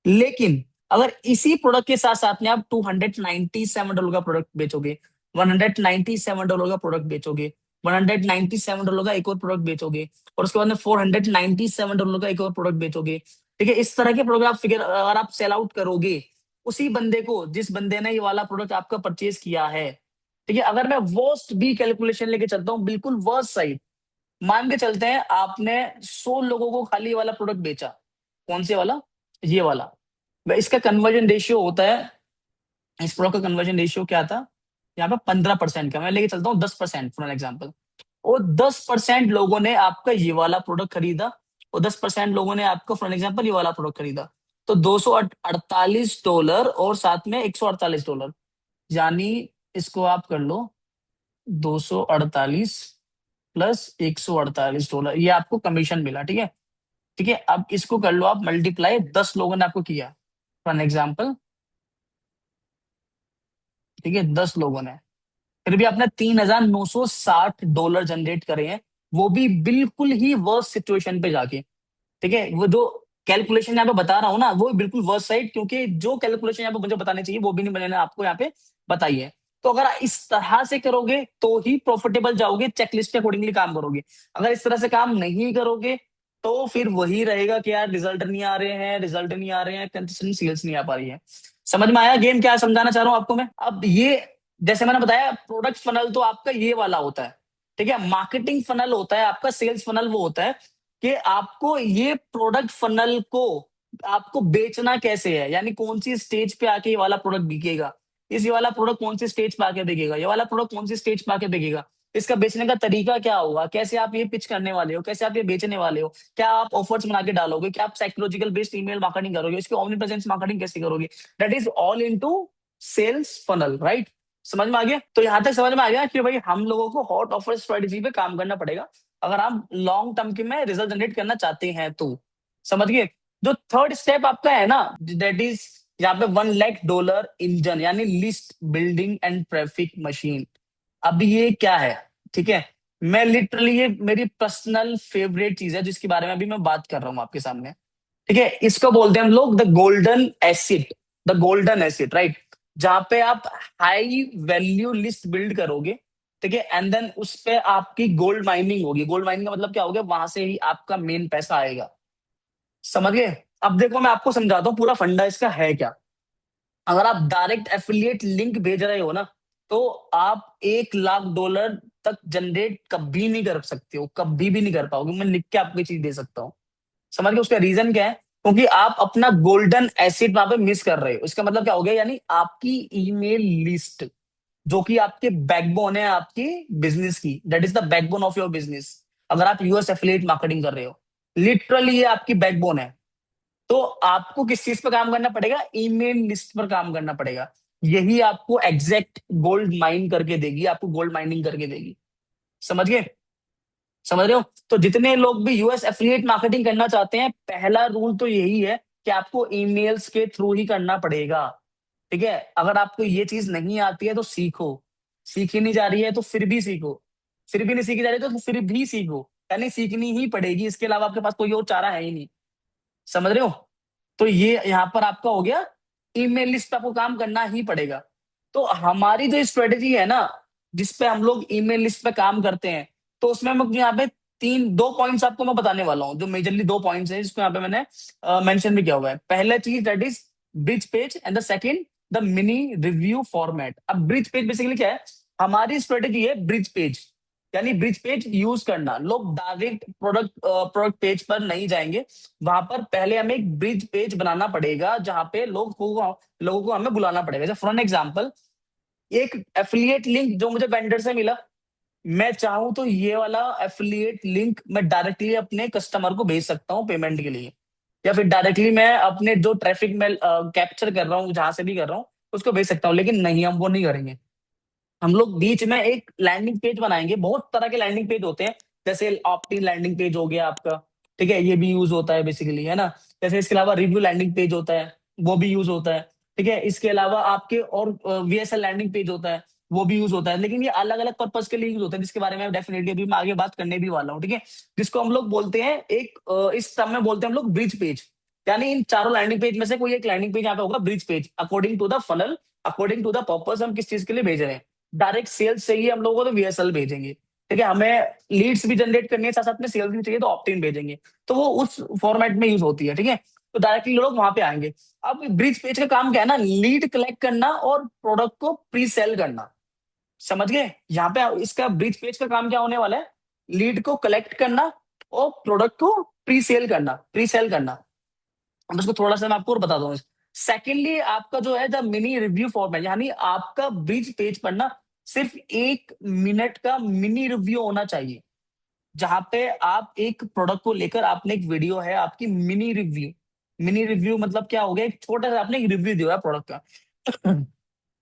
लेकिन अगर इसी प्रोडक्ट के साथ साथ में आप $297 का प्रोडक्ट बेचोगे, $197 का प्रोडक्ट बेचोगे, $197 का एक और प्रोडक्ट बेचोगे, और उसके बाद में $497 का एक और प्रोडक्ट बेचोगे। ठीक है, इस तरह के प्रोडक्ट आप फिगर अगर आप सेल आउट करोगे उसी बंदे को, जिस बंदे ने ये वाला प्रोडक्ट आपका परचेज किया है। ठीक है, अगर मैं वर्स्ट भी कैलकुलेशन लेके चलता हूँ, बिल्कुल वर्स्ट साइड, मान के चलते हैं आपने 100 लोगों को खाली ये वाला प्रोडक्ट बेचा। कौन से वाला? ये वाला। इसका कन्वर्जन रेशियो होता है, इस प्रोडक्ट का कन्वर्जन रेशियो क्या था, यहाँ पे 15% का, मैं लेके चलता हूँ 10% फॉर एग्जाम्पल। और 10% लोगों ने आपका ये वाला प्रोडक्ट खरीदा, और 10% लोगों ने आपका फॉर एग्जाम्पल ये वाला प्रोडक्ट खरीदा। तो $248 और साथ में $148, यानी इसको आप कर लो, 248 प्लस $148, ये आपको कमीशन मिला। ठीक है, ठीक है, अब इसको कर लो आप मल्टीप्लाई, 10 लोगों ने आपको किया फॉर एग्जाम्पल। ठीक है, 10 लोगों ने, फिर भी आपने $3,960 जनरेट करे हैं, वो भी बिल्कुल ही वर्स्ट सिचुएशन पे जाके। ठीक है, वो जो कैलकुलेशन यहाँ पे बता रहा हूँ ना, वो बिल्कुल वर्स्ट साइड, क्योंकि जो कैलकुलेशन यहाँ पे मुझे बतानी चाहिए वो भी नहीं मैंने आपको यहाँ पे बताई है। तो अगर आप इस तरह से करोगे तो ही प्रॉफिटेबल जाओगे, चेकलिस्ट के अकॉर्डिंगली काम करोगे। अगर इस तरह से काम नहीं करोगे तो फिर वही रहेगा कि यार रिजल्ट नहीं आ रहे हैं, रिजल्ट नहीं आ रहे हैं, कंसिस्टेंट सेल्स नहीं आ पा रही है। समझ में आया गेम क्या समझाना चाह रहा हूं आपको मैं? अब ये जैसे मैंने बताया, प्रोडक्ट फनल तो आपका ये वाला होता है, ठीक है। मार्केटिंग फनल होता है आपका, सेल्स फनल वो होता है कि आपको ये प्रोडक्ट फनल को आपको बेचना कैसे है, यानी कौन सी स्टेज पे आके ये वाला प्रोडक्ट बिकेगा, इस ये वाला प्रोडक्ट कौन सी स्टेज पे आके बिकेगा, ये वाला प्रोडक्ट कौन सी स्टेज पे आके बिकेगा, इसका बेचने का तरीका क्या होगा, कैसे आप ये पिच करने वाले हो, कैसे आप ये बेचने वाले हो, क्या आप ऑफर्स बना के डालोगे, क्या आप साइकोलॉजिकल बेस्ड ईमेल मार्केटिंग करोगे, इसकी ऑमनी प्रेजेंस मार्केटिंग कैसे करोगे। That is all into sales funnel, right. समझ में आ गया? तो यहां तक समझ में आ गया कि भाई हम लोगों को हॉट ऑफर स्ट्रेटेजी पे काम करना पड़ेगा अगर आप लॉन्ग टर्म के में रिजल्ट जनरेट करना चाहते हैं तो। समझ गए? जो थर्ड स्टेप आपका है ना, दैट इज यहाँ पे $1 लाख इंजन, यानी list building and traffic machine. अब ये क्या है? ठीक है, मैं लिटरली ये मेरी पर्सनल फेवरेट चीज है जिसके बारे में अभी मैं बात कर रहा हूँ आपके सामने। ठीक है, इसको बोलते हैं हम लोग the golden acid, the golden acid, right. जहां पे आप हाई वैल्यू लिस्ट बिल्ड करोगे, ठीक है, एंड देन उस पे आपकी गोल्ड माइनिंग होगी। गोल्ड माइनिंग का मतलब क्या हो गया? वहां से ही आपका मेन पैसा आएगा। समझ गए? अब देखो मैं आपको समझाता हूँ पूरा फंडा इसका है क्या। अगर आप डायरेक्ट एफिलिएट लिंक भेज रहे हो ना, तो आप $1 लाख तक जनरेट कभी नहीं कर सकते हो, कभी भी नहीं कर पाओगे। मैं लिख के आपको ये चीज दे सकता हूँ। समझ गए? उसका रीजन क्या है? क्योंकि आप अपना गोल्डन एसिड वहां पे मिस कर रहे हो। इसका मतलब क्या हो गया? यानी आपकी ईमेल लिस्ट, जो कि आपके बैकबोन है आपकी बिजनेस की, that is the backbone of your business. अगर आप यूएस एफिलिएट मार्केटिंग कर रहे हो, लिटरली ये आपकी बैकबोन है। तो आपको किस चीज पर काम करना पड़ेगा? ईमेल लिस्ट पर काम करना पड़ेगा। यही आपको एग्जैक्ट गोल्ड माइन करके देगी, आपको गोल्ड माइनिंग करके देगी। समझ गए? समझ रहे हो? तो जितने लोग भी यूएस एफिलिएट मार्केटिंग करना चाहते हैं, पहला रूल तो यही है कि आपको ईमेल्स के थ्रू ही करना पड़ेगा। ठीक है, अगर आपको ये चीज नहीं आती है तो सीखो। सीखी नहीं जा रही है तो फिर भी सीखो। फिर भी नहीं सीखी जा रही तो फिर भी सीखो, यानी सीखनी ही पड़ेगी, इसके अलावा आपके पास कोई और चारा है ही नहीं। समझ रहे हो? तो ये यहाँ पर आपका हो गया, ईमेल लिस्ट पे आपको काम करना ही पड़ेगा। तो हमारी जो स्ट्रेटेजी है ना, जिसपे हम लोग ईमेल लिस्ट पे काम करते हैं, तो उसमें हम यहाँ पे तीन दो पॉइंट्स आपको मैं बताने वाला हूँ, जो मेजरली दो पॉइंट्स हैं जिसको यहाँ पे मैंने मेंशन भी किया हुआ है। पहला चीज that is bridge page, and the second the mini review format. अब ब्रिज पेज बेसिकली क्या है? हमारी स्ट्रेटेजी है ब्रिज पेज, यानी ब्रिज पेज यूज करना। लोग डायरेक्ट प्रोडक्ट पेज पर नहीं जाएंगे, वहां पर पहले हमें एक ब्रिज पेज बनाना पड़ेगा जहां पे लोगों को हमें बुलाना पड़ेगा। जैसे फॉर एन एग्जाम्पल, एक एफिलिएट लिंक जो मुझे वेंडर से मिला, मैं चाहूं तो ये वाला एफिलिएट लिंक मैं डायरेक्टली अपने कस्टमर को भेज सकता हूँ पेमेंट के लिए, या फिर डायरेक्टली मैं अपने जो ट्रैफिक में कैप्चर कर रहा हूँ जहां से भी कर रहा हूँ उसको भेज सकता हूँ। लेकिन नहीं, हम वो नहीं करेंगे। हम लोग बीच में एक लैंडिंग पेज बनाएंगे। बहुत तरह के लैंडिंग पेज होते हैं, जैसे ऑप्टिन लैंडिंग पेज हो गया आपका, ठीक है, ये भी यूज होता है बेसिकली, है ना। जैसे इसके अलावा रिव्यू लैंडिंग पेज होता है, वो भी यूज होता है, ठीक है। इसके अलावा आपके और वीएसएल लैंडिंग पेज होता है, वो भी यूज होता है। लेकिन ये अलग अलग पर्पज के लिए यूज होता है, जिसके बारे में डेफिनेटली अभी मैं आगे बात करने भी वाला हूँ, ठीक है। जिसको हम लोग बोलते हैं एक इस टर्म में बोलते हैं हम लोग ब्रिज पेज। यानी इन चारों लैंडिंग पेज में से कोई एक लैंडिंग पेज यहाँ पे होगा bridge page, according to the funnel, according to the purpose हम किस चीज के लिए भेज रहे हैं। डायरेक्ट सेल्स चाहिए हम लोगों को तो वीएसएल भेजेंगे, ठीक है। हमें लीड्स भी जनरेट करनी है, साथ साथ में सेल्स भी चाहिए तो ऑप्टिन भेजेंगे। तो वो उस फॉर्मेट में यूज होती है, ठीक है। तो डायरेक्टली लोग वहां पे आएंगे। अब ब्रिज पेज का काम क्या है ना? लीड कलेक्ट करना और प्रोडक्ट को प्री सेल करना। समझ गए? यहाँ पे इसका ब्रिज पेज का काम क्या होने वाला है? लीड को कलेक्ट करना और प्रोडक्ट को प्री सेल करना, प्री सेल करना। अब इसको थोड़ा सा मैं आपको और बता दूं। सेकेंडली आपका जो है द मिनी रिव्यू फॉर्मेट, यानी आपका ब्रिज पेज पर ना सिर्फ 1 मिनट का मिनी रिव्यू होना चाहिए, जहां पे आप एक प्रोडक्ट को लेकर आपने एक वीडियो है आपकी मिनी रिव्यू। मिनी रिव्यू मतलब क्या हो गया? एक छोटा सा आपने एक रिव्यू दिया है प्रोडक्ट का।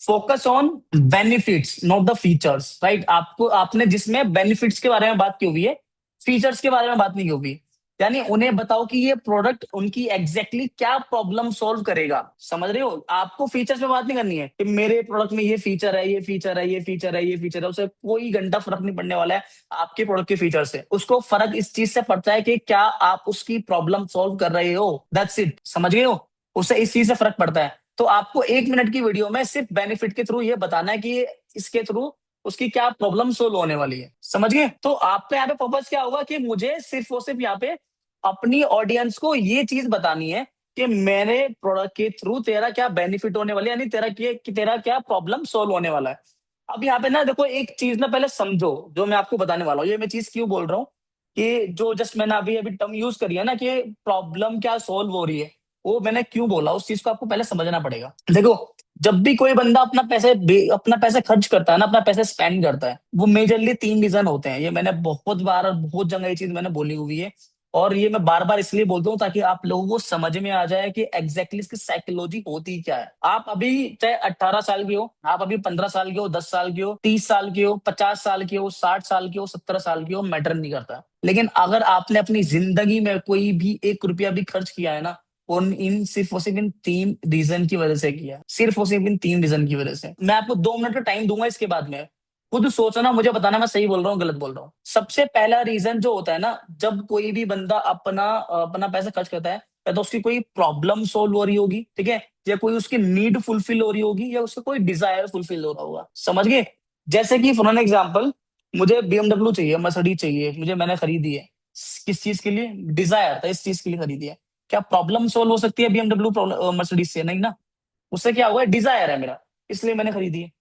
Focus on benefits not the features, right. आपको आपने जिसमें बेनिफिट्स के बारे में बात की हुई है, फीचर्स के बारे में बात नहीं की हुई। यानी उन्हें बताओ कि ये प्रोडक्ट उनकी एग्जैक्टली क्या प्रॉब्लम सॉल्व करेगा। समझ रहे हो? आपको फीचर्स पे बात नहीं करनी है कि मेरे प्रोडक्ट में ये फीचर है, ये फीचर है, ये फीचर है, ये फीचर है। उसे कोई घंटा फर्क नहीं पड़ने वाला है आपके प्रोडक्ट के फीचर से। उसको फर्क इस चीज से पड़ता है कि क्या आप उसकी प्रॉब्लम सॉल्व कर रहे हो। That's it. समझ गए हो? उससे इस चीज से फर्क पड़ता है। तो आपको 1 मिनट की वीडियो में सिर्फ बेनिफिट के थ्रू ये बताना है कि इसके थ्रू उसकी क्या प्रॉब्लम सोल्व होने वाली है, समझ गए? तो आपका यहाँ पे पर्पस क्या होगा कि मुझे सिर्फ और सिर्फ यहाँ पे अपनी ऑडियंस को ये चीज बतानी है कि मेरे प्रोडक्ट के थ्रू तेरा क्या बेनिफिट होने वाला है, यानी तेरा क्या प्रॉब्लम सोल्व होने वाला है। अब यहाँ पे ना देखो, एक चीज ना पहले समझो जो मैं आपको बताने वाला हूँ। ये मैं चीज क्यों बोल रहा हूँ कि जो जस्ट मैंने अभी अभी टर्म यूज करी है ना कि प्रॉब्लम क्या सोल्व हो रही है, वो मैंने क्यों बोला, उस चीज को आपको पहले समझना पड़ेगा। देखो, जब भी कोई बंदा अपना पैसे खर्च करता है ना, अपना पैसे स्पेंड करता है, वो मेजरली 3 रीजन होते हैं। ये मैंने बहुत बार और बहुत जगह ये चीज मैंने बोली हुई है, और ये मैं बार बार इसलिए बोलता हूँ ताकि आप लोगों को समझ में आ जाए कि एग्जैक्टली इसकी साइकोलॉजी होती क्या है। आप अभी चाहे 18 साल के हो, आप अभी 15 साल के हो, 10 साल के हो, 30 साल के हो, 50 साल के हो, 60 साल के हो, 17 साल के हो, मैटर नहीं करता। लेकिन अगर आपने अपनी जिंदगी में कोई भी 1 रुपया भी खर्च किया है ना, उन इन सिर्फ और सिर्फ इन 3 रीजन की वजह से किया, सिर्फ और सिर्फ इन 3 रीजन की वजह से। मैं आपको 2 मिनट का टाइम दूंगा, इसके बाद में खुद सोचना, मुझे बताना मैं सही बोल रहा हूँ गलत बोल रहा हूँ। सबसे पहला रीजन जो होता है ना, जब कोई भी बंदा अपना अपना पैसा खर्च करता है, या तो उसकी कोई प्रॉब्लम सोल्व हो रही होगी, ठीक है, या कोई उसकी नीड फुलफिल हो रही होगी, या उसका कोई डिजायर फुलफिल हो रहा होगा, समझ गए? जैसे कि फॉर एन एग्जाम्पल, मुझे BMW चाहिए, मर्सिडीज चाहिए मुझे, मैंने खरीदी है। किस चीज के लिए? डिजायर था, इस चीज के लिए खरीदी है। क्या प्रॉब्लम सोल्व हो सकती है BMW मर्सिडीज से? नहीं ना। उससे क्या हुआ, डिजायर है मेरा, इसलिए मैंने खरीदी है,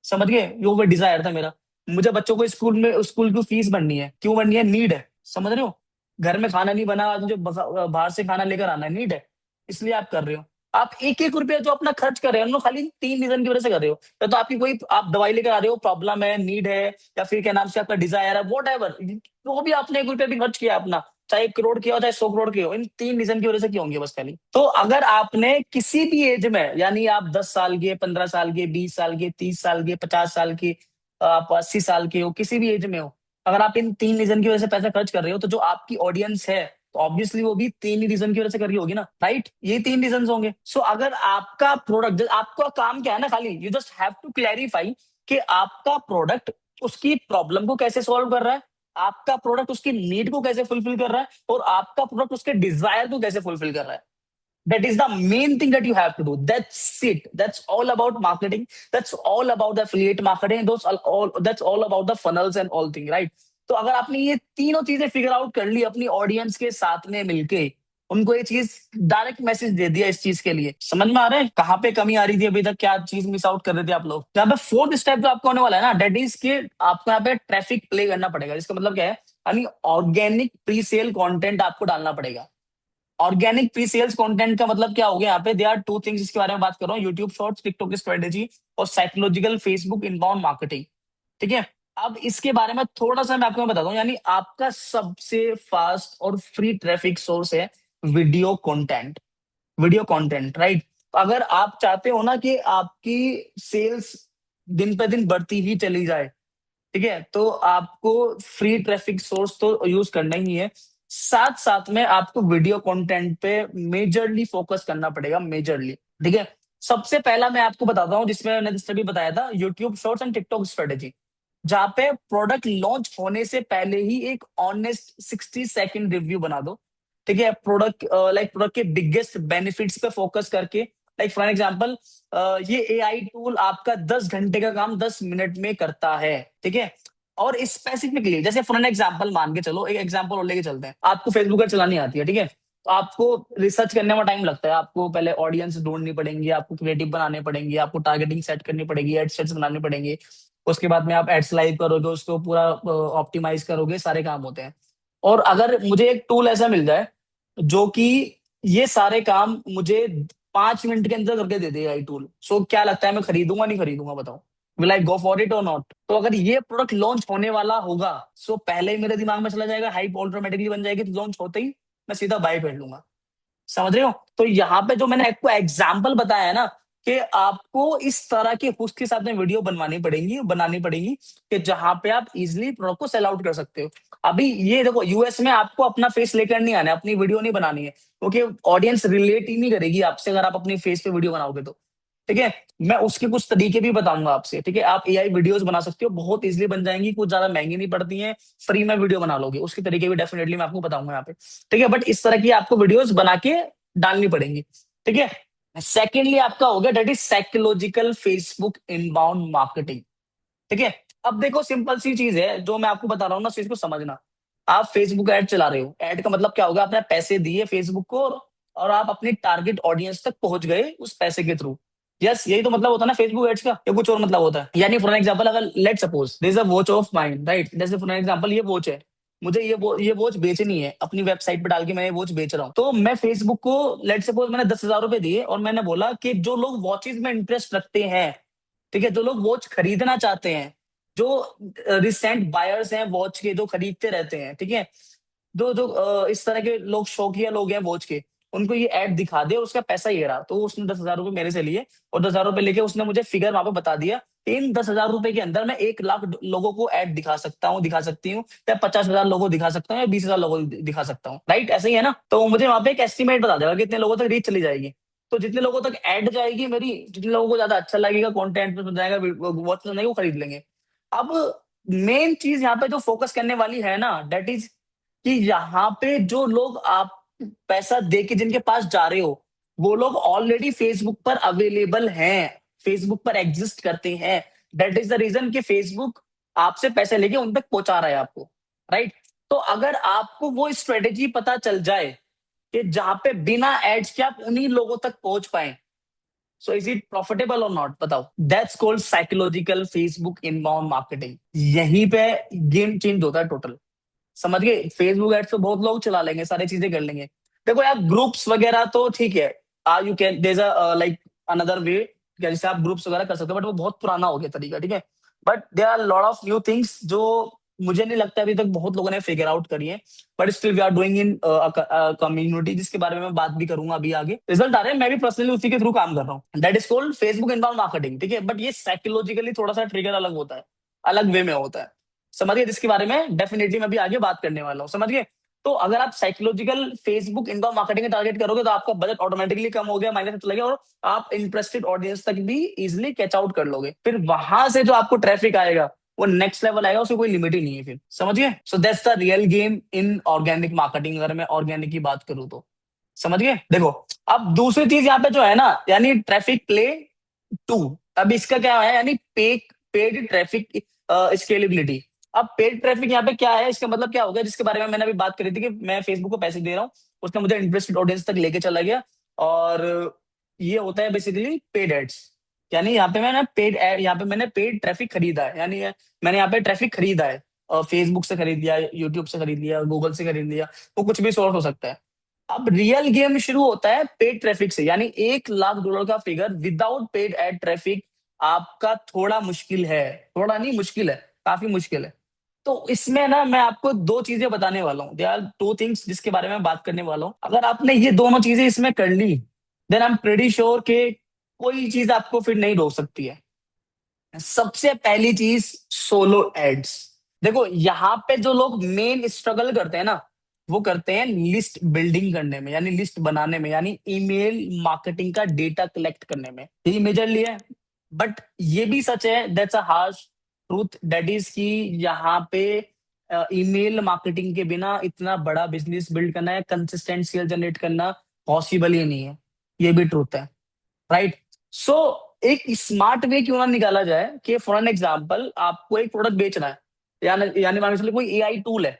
समझ गए? वो डिजायर था मेरा। मुझे बच्चों को स्कूल की फीस भरनी है, क्यों भरनी है? नीड है, समझ रहे हो? घर में खाना नहीं बना, आज मुझे बाहर से खाना लेकर आना है, नीड है, इसलिए आप कर रहे हो। आप एक एक रुपया जो अपना खर्च कर रहे हो ना, खाली 3 रीजन की वजह से कर रहे हो। या तो आपकी कोई आप दवाई लेकर आ रहे हो, प्रॉब्लम है, नीड है, या फिर क्या नाम से आपका डिजायर है, वॉट एवर, वो भी आपने 1 रुपया भी खर्च किया अपना, चाहे 1 करोड़ किया हो चाहे 100 करोड़ के हो, इन 3 रीजन की वजह से क्यों होंगे बस खाली। तो अगर आपने किसी भी एज में, यानी आप 10 साल के, 15 साल के, 20 साल के, 30 साल के, 50 साल के, आप 80 साल के हो, किसी भी एज में हो, अगर आप इन 3 रीजन की वजह से पैसा खर्च कर रहे हो, तो जो आपकी ऑडियंस है, तो ऑब्वियसली वो भी 3 ही रीजन की वजह से कर रही होगी ना, राइट? ये 3 रीजन होंगे। सो अगर आपका प्रोडक्ट, आपका काम क्या है ना, खाली you just have to clarify कि आपका प्रोडक्ट उसकी प्रॉब्लम को कैसे सॉल्व कर रहा है, आपका प्रोडक्ट उसकी नीड को कैसे फुलफिल कर रहा है, और आपका प्रोडक्ट उसके डिजायर को कैसे फुलफिल कर रहा है। That is the main thing that you have to do. That's it. That's all about marketing. That's all about the affiliate marketing. Those all that's all about the funnels and all thing, right? तो अगर आपने ये तीनों चीजें figure out कर ली अपनी audience के साथ में मिलके, उनको ये चीज डायरेक्ट मैसेज दे दिया इस चीज के लिए, समझ में आ रहा है कहाँ पे कमी आ रही थी अभी तक, क्या चीज मिस आउट कर रहे थे आप लोग? यहाँ पे फोर्थ स्टेप जो आपका होने वाला है ना, डेट इज के आपको यहाँ पे ट्रैफिक प्ले करना पड़ेगा। इसका मतलब क्या है, यानी ऑर्गेनिक प्री सेल कॉन्टेंट आपको डालना पड़ेगा। ऑर्गेनिक प्री सेल्स कंटेंट का मतलब क्या हो गया, यहाँ पे दे आर 2 थिंग्स इसके बारे में बात कर रहा हूँ, यूट्यूब शॉर्ट्स, टिकटॉक की स्ट्रेटेजी, और साइकोलॉजिकल फेसबुक इनबाउंड मार्केटिंग, ठीक है? अब इसके बारे में थोड़ा सा मैं आपको बताता हूँ। यानी आपका सबसे फास्ट और फ्री ट्रैफिक सोर्स है video content. Video content, right? अगर आप चाहते हो ना कि आपकी सेल्स दिन पे दिन बढ़ती ही चली जाए, ठीक है, तो आपको फ्री ट्रैफिक सोर्स तो यूज करना ही है, साथ साथ में आपको वीडियो कंटेंट पे मेजरली फोकस करना पड़ेगा, मेजरली, ठीक है? सबसे पहला मैं आपको बताता हूँ, जिसमें मैंने जैसे भी बताया था, YouTube shorts and TikTok strategy, जहां पे प्रोडक्ट लॉन्च होने से पहले ही एक ऑनेस्ट 60 सेकंड रिव्यू बना दो, ठीक है? प्रोडक्ट के बिगेस्ट बेनिफिट्स पे फोकस करके, लाइक फॉर एग्जांपल, ये एआई टूल आपका 10 घंटे का काम 10 मिनट में करता है, ठीक है? और स्पेसिफिकली, जैसे फॉर एन एग्जांपल मान के चलो, एक एग्जांपल और लेके चलते हैं, आपको फेसबुक चलानी आती है, ठीक है? तो आपको रिसर्च करने में टाइम लगता है, आपको पहले ऑडियंस ढूंढनी पड़ेंगी, आपको क्रिएटिव बनाने पड़ेंगे, आपको टारगेटिंग सेट करनी पड़ेगी, एड सेट्स बनाने पड़ेंगे, उसके बाद में आप एड्स लाइव करोगे, उसको पूरा ऑप्टिमाइज करोगे, सारे काम होते हैं। और अगर मुझे एक टूल ऐसा मिल जाए जो कि ये सारे काम मुझे 5 मिनट के अंदर करके दे दे, आई टूल, सो क्या लगता है, मैं खरीदूंगा नहीं खरीदूंगा, बताओ? Will I go for it और नॉट? तो अगर ये प्रोडक्ट लॉन्च होने वाला होगा, सो पहले ही मेरे दिमाग में चला जाएगा, हाइप ऑटोमेटिकली बन जाएगी, तो लॉन्च होते ही मैं सीधा बाय कर लूंगा, समझ रहे हो? तो यहाँ पे जो मैंने आपको एग्जाम्पल बताया है ना, कि आपको इस तरह के हुक के साथ में वीडियो बनानी पड़ेगी कि जहां पे आप इजिली प्रोडक्ट को सेल आउट कर सकते हो। अभी ये देखो, यूएस में आपको अपना फेस लेकर नहीं आना है, अपनी वीडियो नहीं बनानी है, क्योंकि ऑडियंस रिलेट ही नहीं करेगी आपसे अगर आप अपनी फेस पे वीडियो बनाओगे तो, ठीक है? मैं उसके कुछ तरीके भी बताऊंगा आपसे, ठीक है? आप एआई वीडियोस बना सकते हो, बहुत इजिली बन जाएंगी, कुछ ज्यादा महंगी नहीं पड़ती हैं, फ्री में वीडियो बना लोगे, उसके तरीके भी डेफिनेटली मैं आपको बताऊंगा यहाँ पे, ठीक है? बट इस तरह की आपको वीडियोस बना के डालनी पड़ेंगी, ठीक है? सेकेंडली आपका हो गया that is psychological Facebook inbound marketing. ठीक है। अब देखो सिंपल सी चीज है जो मैं आपको बता रहा हूँ ना, इस चीज को समझना। आप फेसबुक ऐड चला रहे हो, ऐड का मतलब क्या होगा, आपने पैसे दिए फेसबुक को और आप अपनी टारगेट ऑडियंस तक पहुंच गए उस पैसे के थ्रू। यस, यही तो मतलब होता है ना फेसबुक एड्स का, या कुछ और मतलब होता है? यानी फॉर एग्जांपल अगर let suppose this a watch of mind, right, जैसे फॉर एग्जांपल ये वॉच है, मुझे ये वॉच बेचनी है, अपनी वेबसाइट पे डाल के मैं ये वॉच बेच रहा हूँ, तो मैं फेसबुक को लेट सपोज मैंने 10,000 रुपए दिए और मैंने बोला कि जो लोग वॉचेज में इंटरेस्ट रखते हैं, ठीक है, जो लोग वॉच खरीदना चाहते हैं, जो रिसेंट बायर्स हैं वॉच के, जो खरीदते रहते हैं, ठीक है, जो जो इस तरह के लोग, शौकिया लोग हैं वॉच के, उनको ये ऐड दिखा दे, उसका पैसा ये रहा। तो उसने 10,000 रुपए मेरे से लिए और 10,000 रुपए लेके उसने मुझे फिगर वहां पे बता दिया कि इन 10,000 रुपए के अंदर मैं 1 लाख लोगों को ऐड दिखा सकता हूँ, दिखा सकती हूँ, या 50,000 लोगों को दिखा सकता हूँ, या 20,000 लोगों को दिखा सकता हूँ, राइट? ऐसे ही है ना? तो मुझे वहां पे एक एस्टिमेट बता देगा कि इतने लोगों तक रीच चली जाएगी। तो जितने लोगों तक ऐड जाएगी मेरी, जितने लोगों को ज्यादा अच्छा लगेगा, कंटेंट पसंद आएगा, वॉच पसंद आएगी, वो खरीद लेंगे। अब मेन चीज यहाँ पे जो फोकस करने वाली है ना, डेट इज कि यहाँ पे जो लोग आप पैसा दे के जिनके पास जा रहे हो, वो लोग ऑलरेडी फेसबुक पर अवेलेबल हैं, फेसबुक पर एग्जिस्ट करते हैं। दैट इज द रीजन कि फेसबुक आपसे पैसे लेके उन तक पहुंचा रहा है आपको, राइट? तो अगर आपको वो स्ट्रेटेजी पता चल जाए कि जहां पे बिना एड्स के आप उन्हीं लोगों तक पहुंच पाए, सो इज इट प्रॉफिटेबल और नॉट? बताओ। That's called psychological Facebook inbound marketing. यहीं पे गेम चेंज होता है टोटल। समझ गए? फेसबुक एड्स तो बहुत लोग चला लेंगे, सारी चीजें कर लेंगे। देखो यार, ग्रुप्स वगैरह तो ठीक है, you can there a like another way, जैसे आप ग्रुप्स वगैरह कर सकते हो, बट वो बहुत पुराना हो गया तरीका, ठीक है। But there are lot of new things जो मुझे नहीं लगता अभी तक बहुत लोगों ने फिगर आउट करी है, but still we are doing in community, जिसके बारे में मैं बात भी करूंगा अभी आगे। रिजल्ट आ रहे हैं, मैं भी पर्सनली उसी के थ्रू काम कर रहा हूँ, that is called Facebook inbound marketing, ठीक है। बट ये साइकोलॉजिकली थोड़ा सा ट्रिगर अलग होता है, अलग वे में होता है, समझ गए? जिसके बारे में डेफिनेटली मैं भी आगे बात करने वाला हूँ, समझ गए? तो अगर आप साइकोलॉजिकल फेसबुक इनबाउंड मार्केटिंग का टारगेट करोगे तो आपका बजट ऑटोमेटिकली कम हो गया, माइनस में चला गया, और आप इंटरेस्टेड ऑडियंस तक भी इजिली कैच आउट कर लोगे। फिर वहां से जो आपको ट्रैफिक आएगा वो नेक्स्ट लेवल आएगा, उसको कोई लिमिट ही नहीं है फिर, समझ गए? So that's the real game in organic marketing, अगर मैं ऑर्गेनिक की बात करूँ तो। समझ गए? देखो, अब दूसरी चीज यहाँ पे जो है ना, यानी ट्रैफिक प्ले टू। अब इसका क्या है, यानी पेड ट्रैफिक स्केलेबिलिटी। अब पेड ट्रैफिक यहाँ पे क्या है, इसका मतलब क्या होगा, जिसके बारे में मैंने अभी बात करी थी कि मैं फेसबुक को पैसे दे रहा हूँ, उसने मुझे इंटरेस्टेड ऑडियंस तक लेके चला गया, और ये होता है बेसिकली पेड एड्स। यानी यहाँ पे मैंने पेड ट्रैफिक खरीदा है, यानी मैंने यहाँ पे ट्रैफिक खरीदा है, और फेसबुक से खरीद लिया, यूट्यूब से खरीद लिया, गूगल से खरीद लिया, वो कुछ भी सोर्स हो सकता है। अब रियल गेम शुरू होता है पेड ट्रैफिक से, यानी $1 लाख का figure without paid ad traffic आपका थोड़ा मुश्किल है, थोड़ा नहीं मुश्किल है, काफी मुश्किल है। तो इसमें ना मैं आपको दो चीजें बताने वाला हूँ, दे आर टू थिंग्स जिसके बारे में बात करने वाला हूँ। अगर आपने ये दोनों चीजें इसमें कर ली, then I am pretty sure कि कोई चीज आपको फिर नहीं रोक सकती है। सबसे पहली चीज, सोलो एड्स। देखो यहाँ पे जो लोग मेन स्ट्रगल करते हैं ना, वो करते हैं लिस्ट बिल्डिंग करने में, यानी लिस्ट बनाने में, यानी ईमेल मार्केटिंग का डेटा कलेक्ट करने में, यही मेजरली है। बट ये भी सच है, that's a harsh truth, that is कि यहाँ पे ईमेल मार्केटिंग के बिना इतना बड़ा बिजनेस बिल्ड करना है, कंसिस्टेंट सेल जनरेट करना पॉसिबल ही नहीं है। ये भी ट्रूथ है, राइट? सो एक स्मार्ट वे क्यों ना निकाला जाए कि फॉर एन एग्जाम्पल आपको एक प्रोडक्ट बेचना है, यानी यानी मान के चलिए कोई एआई टूल है,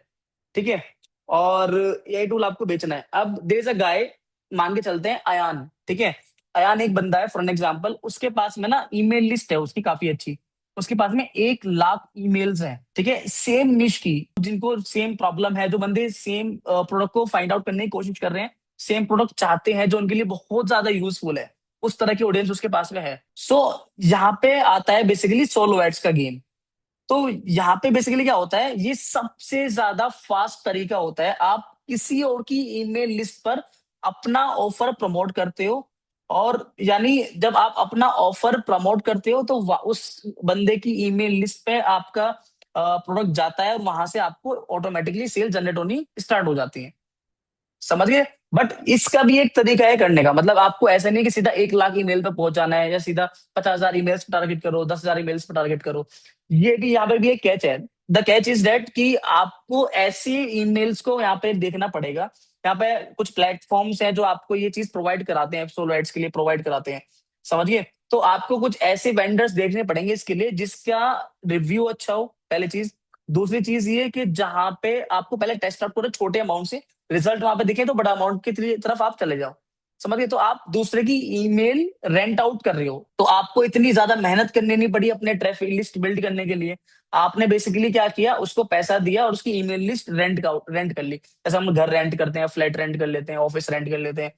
ठीक है, और एआई टूल आपको बेचना है। अब देयर इज अ गाय, मान के चलते हैं अयान, ठीक है। अयान एक बंदा है फॉर एन एग्जाम्पल, उसके पास में ना ईमेल लिस्ट है उसकी काफी अच्छी, उसके पास में 1 लाख ईमेल्स हैं, ठीक है, सेम निश की, जिनको सेम प्रॉब्लम है, जो बंदे सेम प्रोडक्ट को फाइंड आउट करने की कोशिश कर रहे हैं, सेम प्रोडक्ट चाहते हैं, जो उनके लिए बहुत ज्यादा यूजफुल है, उस तरह की ऑडियंस उसके पास में है। सो यहाँ पे आता है बेसिकली सोलो एड्स का गेम। तो यहाँ पे बेसिकली क्या होता है, ये सबसे ज्यादा फास्ट तरीका होता है, आप किसी और की ईमेल लिस्ट पर अपना ऑफर प्रमोट करते हो, और यानी जब आप अपना ऑफर प्रमोट करते हो तो उस बंदे की ईमेल लिस्ट पे आपका प्रोडक्ट जाता है, और वहां से आपको ऑटोमेटिकली सेल जनरेट होनी स्टार्ट हो जाती है, समझ गए? बट इसका भी एक तरीका है करने का, मतलब आपको ऐसा नहीं कि सीधा 1 लाख ईमेल पे पहुंचाना है, या सीधा 50,000 ईमेल्स पे टारगेट करो, 10,000 ईमेल्स पे टारगेट करो। ये भी यहाँ पे भी एक कैच है, द कैच इज दैट कि आपको ऐसी ईमेल्स को यहाँ पे देखना पड़ेगा। यहाँ पे कुछ प्लेटफॉर्म्स हैं जो आपको ये चीज प्रोवाइड कराते हैं, सोलो एड्स के लिए प्रोवाइड कराते हैं, समझिए। तो आपको कुछ ऐसे वेंडर्स देखने पड़ेंगे इसके लिए जिसका रिव्यू अच्छा हो, पहली चीज। दूसरी चीज ये कि जहां पे आपको पहले टेस्ट आउट करो छोटे अमाउंट से, रिजल्ट वहां पे दिखे तो बड़ा अमाउंट की तरफ आप चले जाओ, समझ गए। तो आप दूसरे की ईमेल रेंट आउट कर रहे हो, तो आपको इतनी ज्यादा मेहनत करनी नहीं पड़ी अपने ट्रैफिक लिस्ट बिल्ड करने के लिए। आपने बेसिकली क्या किया, उसको पैसा दिया और उसकी ईमेल लिस्ट रेंट कर ली। जैसे हम घर रेंट करते हैं, फ्लैट रेंट कर लेते हैं, ऑफिस रेंट कर लेते हैं,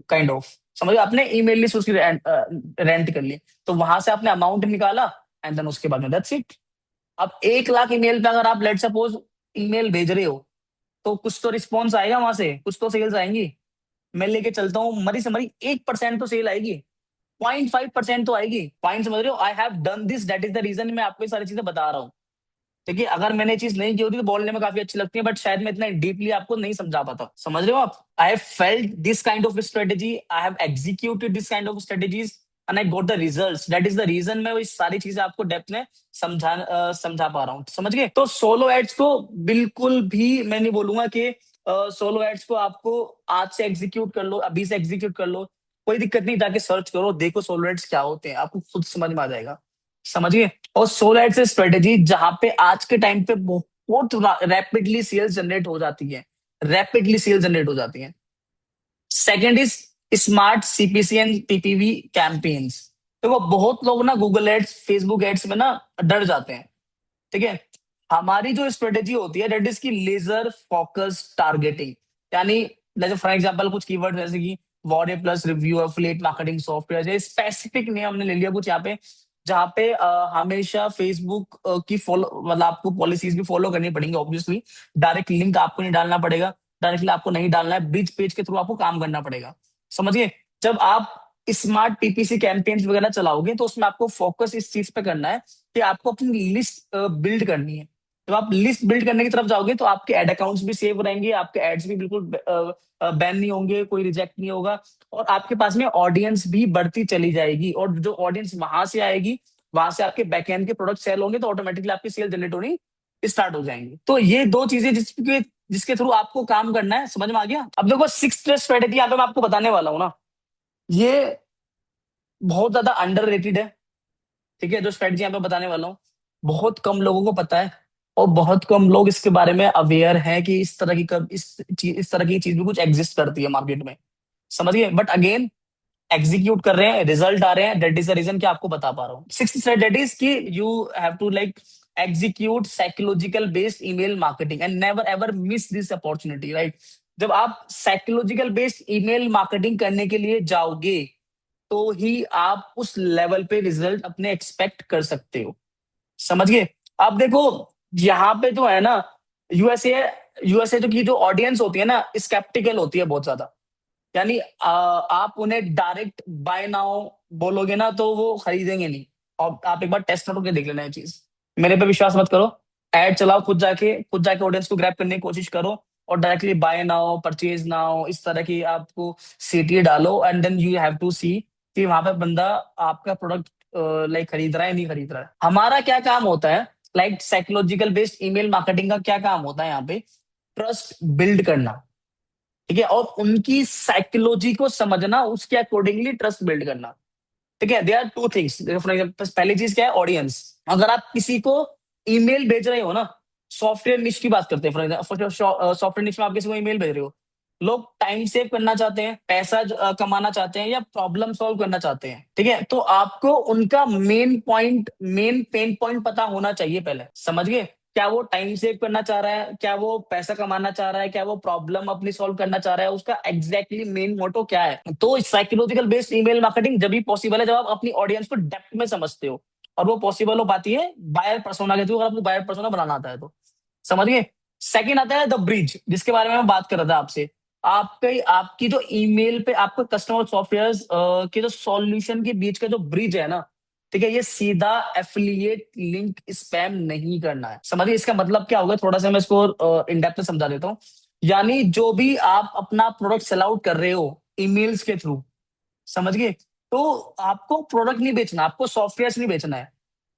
काइंड ऑफ, समझ, आपने ईमेल लिस्ट उसकी रेंट कर ली। तो वहां से आपने अमाउंट निकाला एंड देन उसके बाद में दैट्स इट। अब 1 लाख ईमेल पे अगर आप लेट सपोज ईमेल भेज रहे हो, तो कुछ तो रिस्पॉन्स आएगा वहां से, कुछ तो सेल्स आएंगी। मैं लेके चलता हूँ मरी से मरी 1% तो सेल आएगी, 0.5% तो आएगी। पॉइंट समझ रहे हो, I have done this, that is the reason मैं आपको ये सारी चीजें बता रहा हूँ। देखिए अगर मैंने ये चीज नहीं की होती तो बोलने में काफी अच्छी लगती है, बट शायद मैं इतना डीपली आपको नहीं समझा पाता, समझ रहे हो आप। I have felt this kind of strategy, I have executed this kind of strategies and I got the results, that is the reason मैं वो इस सारी चीजें आपको डेप्थ में समझा पा रहा हूँ, समझ गए। तो सोलो एड्स को बिल्कुल भी मैं नहीं बोलूंगा कि सोलो एड्स को आपको आज से एग्जीक्यूट कर लो, अभी से एग्जीक्यूट कर लो, कोई दिक्कत नहीं, जाके सर्च करो, देखो सोलो एड्स क्या होते हैं, आपको खुद समझ में आ जाएगा, समझिए। और सोलो एड्स स्ट्रेटेजी जहां पे आज के टाइम पे बहुत रैपिडली सेल्स जनरेट हो जाती है, रैपिडली सेल्स जनरेट हो जाती है। Second is smart CPC and PPV campaigns. देखो बहुत लोग ना गूगल एड्स, फेसबुक एड्स में ना डर जाते हैं, ठीक है। हमारी जो स्ट्रेटेजी होती है दैट इज की लेजर फोकस टारगेटिंग, यानी जैसे फॉर एग्जांपल कुछ कीवर्ड जैसे कि war plus review, affiliate marketing software, जैसे स्पेसिफिक नेम हमने ले लिया कुछ यहाँ पे, जहाँ पे हमेशा फेसबुक की फॉलो, मतलब आपको पॉलिसीज भी फॉलो करनी पड़ेंगी ऑब्वियसली। डायरेक्ट लिंक आपको नहीं डालना पड़ेगा, डायरेक्टली आपको नहीं डालना है, ब्रिज पेज के थ्रू आपको काम करना पड़ेगा, समझिए। जब आप स्मार्ट पीपीसी कैंपेन्स वगैरह चलाओगे तो उसमें आपको फोकस इस चीज पे करना है कि आपको अपनी लिस्ट बिल्ड करनी है। जब आप लिस्ट बिल्ड करने की तरफ जाओगे तो आपके एड अकाउंट्स भी सेव रहेंगे, आपके एड्स भी बिल्कुल बैन नहीं होंगे, कोई रिजेक्ट नहीं होगा, और आपके पास में ऑडियंस भी बढ़ती चली जाएगी, और जो ऑडियंस वहां से आएगी, वहां से आपके बैकएंड के प्रोडक्ट सेल होंगे, तो ऑटोमेटिकली आपकी सेल जनरेट होनी स्टार्ट हो जाएंगी। तो ये दो चीजें जिसके थ्रू आपको काम करना है, समझ में आ गया। अब देखो सिक्स्थ स्ट्रेटेजी यहाँ पे मैं आपको बताने वाला हूँ ना, ये बहुत ज्यादा अंडररेटेड है, ठीक है। जो स्ट्रेटजी यहाँ पे बताने वाला हूँ बहुत कम लोगों को पता है, और बहुत कम लोग इसके बारे में अवेयर हैं कि इस तरह की इस तरह की चीज भी कुछ एग्जिस्ट करती है मार्केट में, समझिए। बट अगेन एग्जीक्यूट कर रहे हैं, रिजल्ट आ रहे हैं, दैट इज द रीजन कि आपको बता पा रहा हूँ। सिक्स्थ स्ट्रेटेजी इज कि you have to like execute psychological based email marketing and never ever miss this opportunity, right. जब आप साइकोलॉजिकल बेस्ड ईमेल मार्केटिंग करने के लिए जाओगे तो ही आप उस लेवल पे रिजल्ट अपने एक्सपेक्ट कर सकते हो, समझ गए। अब देखो यहाँ पे जो है ना, यूएसए यूएसए जो की जो ऑडियंस होती है ना, स्केप्टिकल होती है बहुत ज्यादा, यानी आप उन्हें डायरेक्ट बाय नाउ बोलोगे ना तो वो खरीदेंगे नहीं। और आप एक बार टेस्ट करके देख लेना ये चीज, मेरे पे विश्वास मत करो, एड चलाओ, खुद जाके ऑडियंस को ग्रैब करने की कोशिश करो, और directly buy now, purchase now, इस तरह की आपको सीटी डालो, and then you have to see कि वहां पे बंदा आपका प्रोडक्ट लाइक खरीद रहा है नहीं खरीद रहा है। हमारा क्या काम होता है, like psychological based email marketing का क्या काम होता है यहाँ पे, ट्रस्ट बिल्ड करना, ठीक है, और उनकी साइकोलॉजी को समझना, उसके अकॉर्डिंगली ट्रस्ट बिल्ड करना, ठीक है। There are two things, for example पहली चीज क्या है, ऑडियंस। अगर आप किसी को ईमेल भेज रहे हो ना, सॉफ्टवेयर निश की बात करते हैं, फॉर एग्जाम्पल सॉफ्टवेयर निश में आप किसी को ईमेल भेज रहे हो, लोग टाइम सेव करना चाहते हैं, पैसा कमाना चाहते हैं, या प्रॉब्लम सॉल्व करना चाहते हैं, ठीक है। तो आपको उनका मेन पेन पॉइंट पता होना चाहिए पहले, समझ गए। क्या वो टाइम सेव करना चाह रहा है, क्या वो पैसा कमाना चाह रहा है, क्या वो प्रॉब्लम अपनी सॉल्व करना चाह रहा है, उसका एग्जैक्टली मेन मोटो क्या है। तो साइकोलॉजिकल बेस्ड ईमेल मार्केटिंग जब भी पॉसिबल है जब आप अपनी ऑडियंस को डेप्थ में समझते हो, और वो पॉसिबल हो पाती है बायर पर्सोना के थ्रू, अगर आपको बायर पर्सोना बनाना आता है तो, समझिए। सेकंड आता है द ब्रिज, जिसके बारे में मैं बात कर रहा था आपसे। आपकी जो ईमेल पे आपको कस्टमर सॉफ्टवेयर के जो सॉल्यूशन के बीच का जो ब्रिज है ना, ठीक है, ये सीधा एफिलिएट लिंक स्पैम नहीं करना है, समझिए। इसका मतलब क्या होगा, थोड़ा सा मैं इसको इन डेप्थ में समझा देता हूँ। यानी जो भी आप अपना प्रोडक्ट सेल आउट कर रहे हो ईमेल्स के थ्रू, समझ गए, तो आपको प्रोडक्ट नहीं बेचना, आपको सॉफ्टवेयर नहीं बेचना है,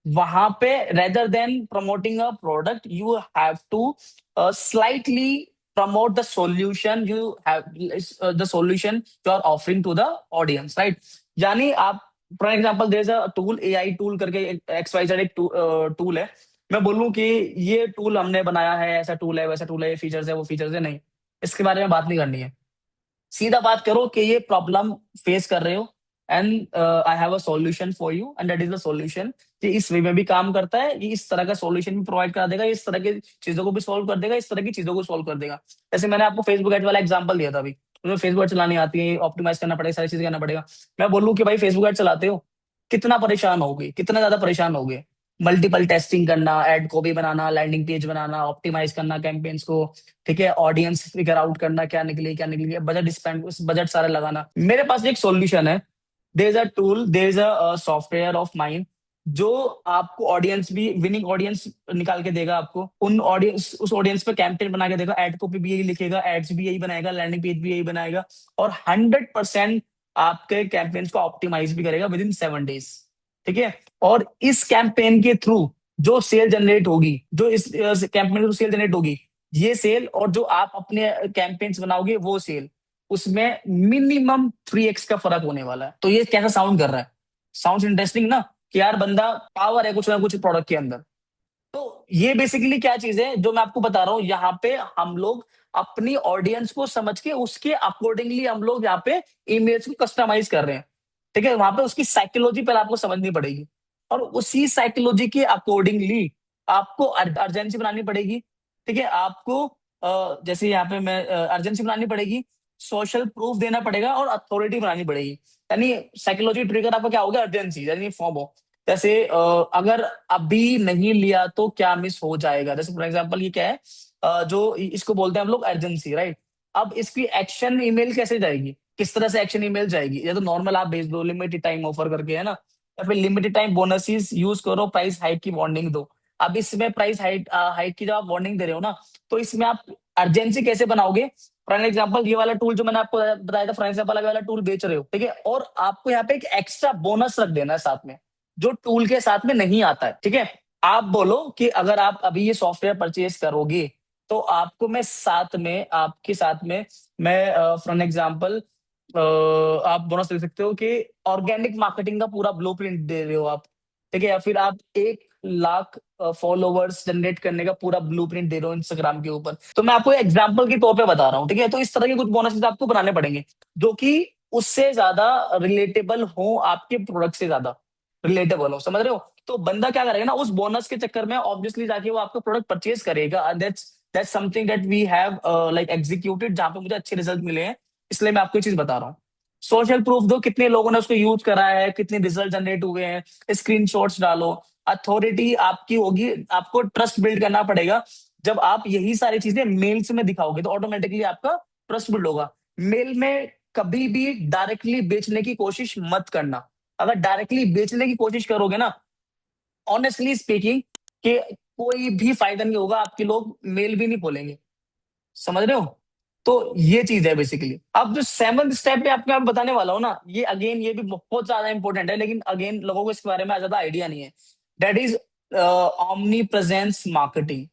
वहां पे rather than promoting a product you have to slightly promote the solution you have the solution you are offering to the audience, right? यानी आप for example there is a tool, AI tool करके X Y Z एक tool है। मैं बोलूं कि ये tool हमने बनाया है, ऐसा टूल है, वैसा टूल है, ये फीचर्स है, वो फीचर्स है, नहीं, इसके बारे में बात नहीं करनी है। सीधा बात करो कि ये प्रॉब्लम फेस कर रहे हो and I have a solution for you and that is the solution. कि इस वे में भी काम करता है, ये इस तरह का सॉल्यूशन भी प्रोवाइड करा देगा, इस तरह की चीजों को भी सॉल्व कर देगा, इस तरह की चीजों को सॉल्व कर देगा। जैसे मैंने आपको फेसबुक एड वाला एग्जांपल दिया था अभी, तुम्हें फेसबुक एड चलानी आती है, ऑप्टिमाइज करना पड़ेगा, सारी चीजें करना पड़ेगा। मैं बोलूँ कि भाई फेसबुक एड चलाते हो, कितना परेशान होगे, कितना ज्यादा परेशान होगे। मल्टीपल टेस्टिंग करना, एड को भी बनाना, लैंडिंग पेज बनाना, ऑप्टिमाइज करना कैंपेन्स को, ठीक है, ऑडियंस फिगर आउट करना, क्या निकली, बजट स्पेंड, बजट सारा लगाना। मेरे पास एक सॉल्यूशन है, there is a tool, there is a software of mind जो आपको ऑडियंस भी, विनिंग ऑडियंस निकाल के देगा आपको, उन ऑडियंस, उस ऑडियंस पे कैंपेन बना के देगा, एड कॉपी भी यही लिखेगा, एड्स भी यही बनाएगा, लैंडिंग पेज भी यही बनाएगा, और 100% आपके कैंपेन्स को ऑप्टिमाइज भी करेगा विद इन 7 डेज, ठीक है। और इस कैंपेन के थ्रू जो सेल जनरेट होगी, जो इस कैंपेन में सेल जनरेट होगी, ये सेल और जो आप अपने कैंपेन्स बनाओगे वो सेल, उसमें मिनिमम 3x का फर्क होने वाला है। तो ये कैसा साउंड कर रहा है? साउंड इंटरेस्टिंग ना, कि यार बंदा पावर है कुछ ना कुछ प्रोडक्ट के अंदर। तो ये बेसिकली क्या चीज है जो मैं आपको बता रहा हूँ, यहाँ पे हम लोग अपनी ऑडियंस को समझ के उसके अकॉर्डिंगली हम लोग यहाँ पे इमेज को कस्टमाइज कर रहे हैं, ठीक है। वहां पे उसकी साइकोलॉजी पहले आपको समझनी पड़ेगी, और उसी साइकोलॉजी के अकॉर्डिंगली आपको अर्जेंसी बनानी पड़ेगी, ठीक है। आपको जैसे यहाँ पे मैं अर्जेंसी बनानी पड़ेगी, सोशल प्रूफ देना पड़ेगा, और अथॉरिटी बनानी पड़ेगी। यानी साइकोलॉजी ट्रिगर आपका क्या हो गया? अर्जेंसी, यानी फॉर्म हो। जैसे अगर अभी नहीं लिया तो क्या मिस हो जाएगा, जैसे फॉर एग्जांपल ये क्या है, जो इसको बोलते हैं हम लोग अर्जेंसी, राइट? अब इसकी एक्शन ईमेल कैसे जाएगी, किस तरह से एक्शन ईमेल जाएगी? या तो नॉर्मल आप भेज दो लिमिटेड टाइम ऑफर करके, है ना, या फिर लिमिटेड टाइम बोनसेस यूज करो, प्राइस हाइक की वार्निंग दो। अब इसमें प्राइस हाइक हाइक की जब आप वार्निंग दे रहे हो ना, तो इसमें आप अर्जेंसी कैसे बनाओगे? फॉर एग्जाम्पल ये वाला टूल जो मैंने आपको बताया था, फॉर एग्जाम्पल अगर वाला टूल बेच रहे हो, ठीक है, और आपको यहाँ पे एक एक्स्ट्रा बोनस रख देना है साथ में, जो टूल के साथ में नहीं आता है, ठीक है। आप बोलो कि अगर आप अभी ये सॉफ्टवेयर परचेज करोगे, तो आपको मैं साथ में, आपके साथ में मैं फॉर एग्जांपल आप बोनस दे सकते हो कि ऑर्गेनिक मार्केटिंग का पूरा ब्लूप्रिंट दे रहे हो आप, ठीक है, या फिर आप 1 लाख फॉलोवर्स जनरेट करने का पूरा ब्लूप्रिंट दे रहे हो इंस्टाग्राम के ऊपर। तो मैं आपको एग्जांपल के तौर पे बता रहा हूँ, ठीक है। तो इस तरह के कुछ बोनसेस आपको बनाने पड़ेंगे, जो कि उससे ज्यादा रिलेटेबल हो, आपके प्रोडक्ट से ज्यादा रिलेटेबल हो, समझ रहे हो? तो बंदा क्या करेगा ना, उस बोनस के चक्कर में ऑब्वियसली जाके वो आपका प्रोडक्ट परचेज करेगा। That's something that we have like executed, जहां पे मुझे अच्छे रिजल्ट मिले हैं, इसलिए मैं आपको ये चीज बता रहा हूँ। सोशल प्रूफ दो, कितने लोगों ने उसको यूज करा है, कितने रिजल्ट जनरेट हुए हैं, स्क्रीनशॉट्स डालो। अथॉरिटी आपकी होगी, आपको ट्रस्ट बिल्ड करना पड़ेगा। जब आप यही सारी चीजें मेल्स में दिखाओगे तो ऑटोमेटिकली आपका ट्रस्ट बिल्ड होगा। मेल में कभी भी डायरेक्टली बेचने की कोशिश मत करना। अगर डायरेक्टली बेचने की कोशिश करोगे ना, ऑनेस्टली स्पीकिंग, कि कोई भी फायदा नहीं होगा, आपके लोग मेल भी नहीं खोलेंगे, समझ रहे हो? तो ये चीज है बेसिकली। अब जो 7th स्टेप पे आपको मैं बताने वाला हूँ ना, ये अगेन ये भी बहुत ज्यादा इंपॉर्टेंट है, लेकिन अगेन लोगों को इसके बारे में ज्यादा आइडिया नहीं है। That is omni presence marketing,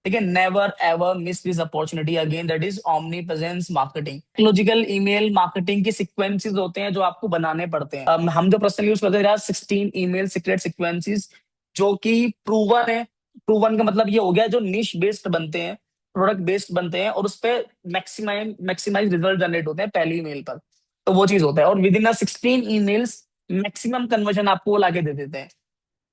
ठीक है। Never ever miss this opportunity again, that is omni presence marketing. Logical email marketing के सीक्वेंसेस होते हैं जो आपको बनाने पड़ते हैं। हम जो पर्सनली यूज करते हैं 16 ईमेल सीक्रेट सीक्वेंसेस, जो कि प्रूवन है। प्रूवन का मतलब ये हो गया जो निश बेस्ड बनते हैं, प्रोडक्ट बेस्ड बनते हैं, और उस पर मैक्सिमाइज रिजल्ट जनरेट होते हैं पहली ईमेल पर। तो वो चीज होता है, और with in 16 emails maximum conversion आपको वो लाके दे देते हैं,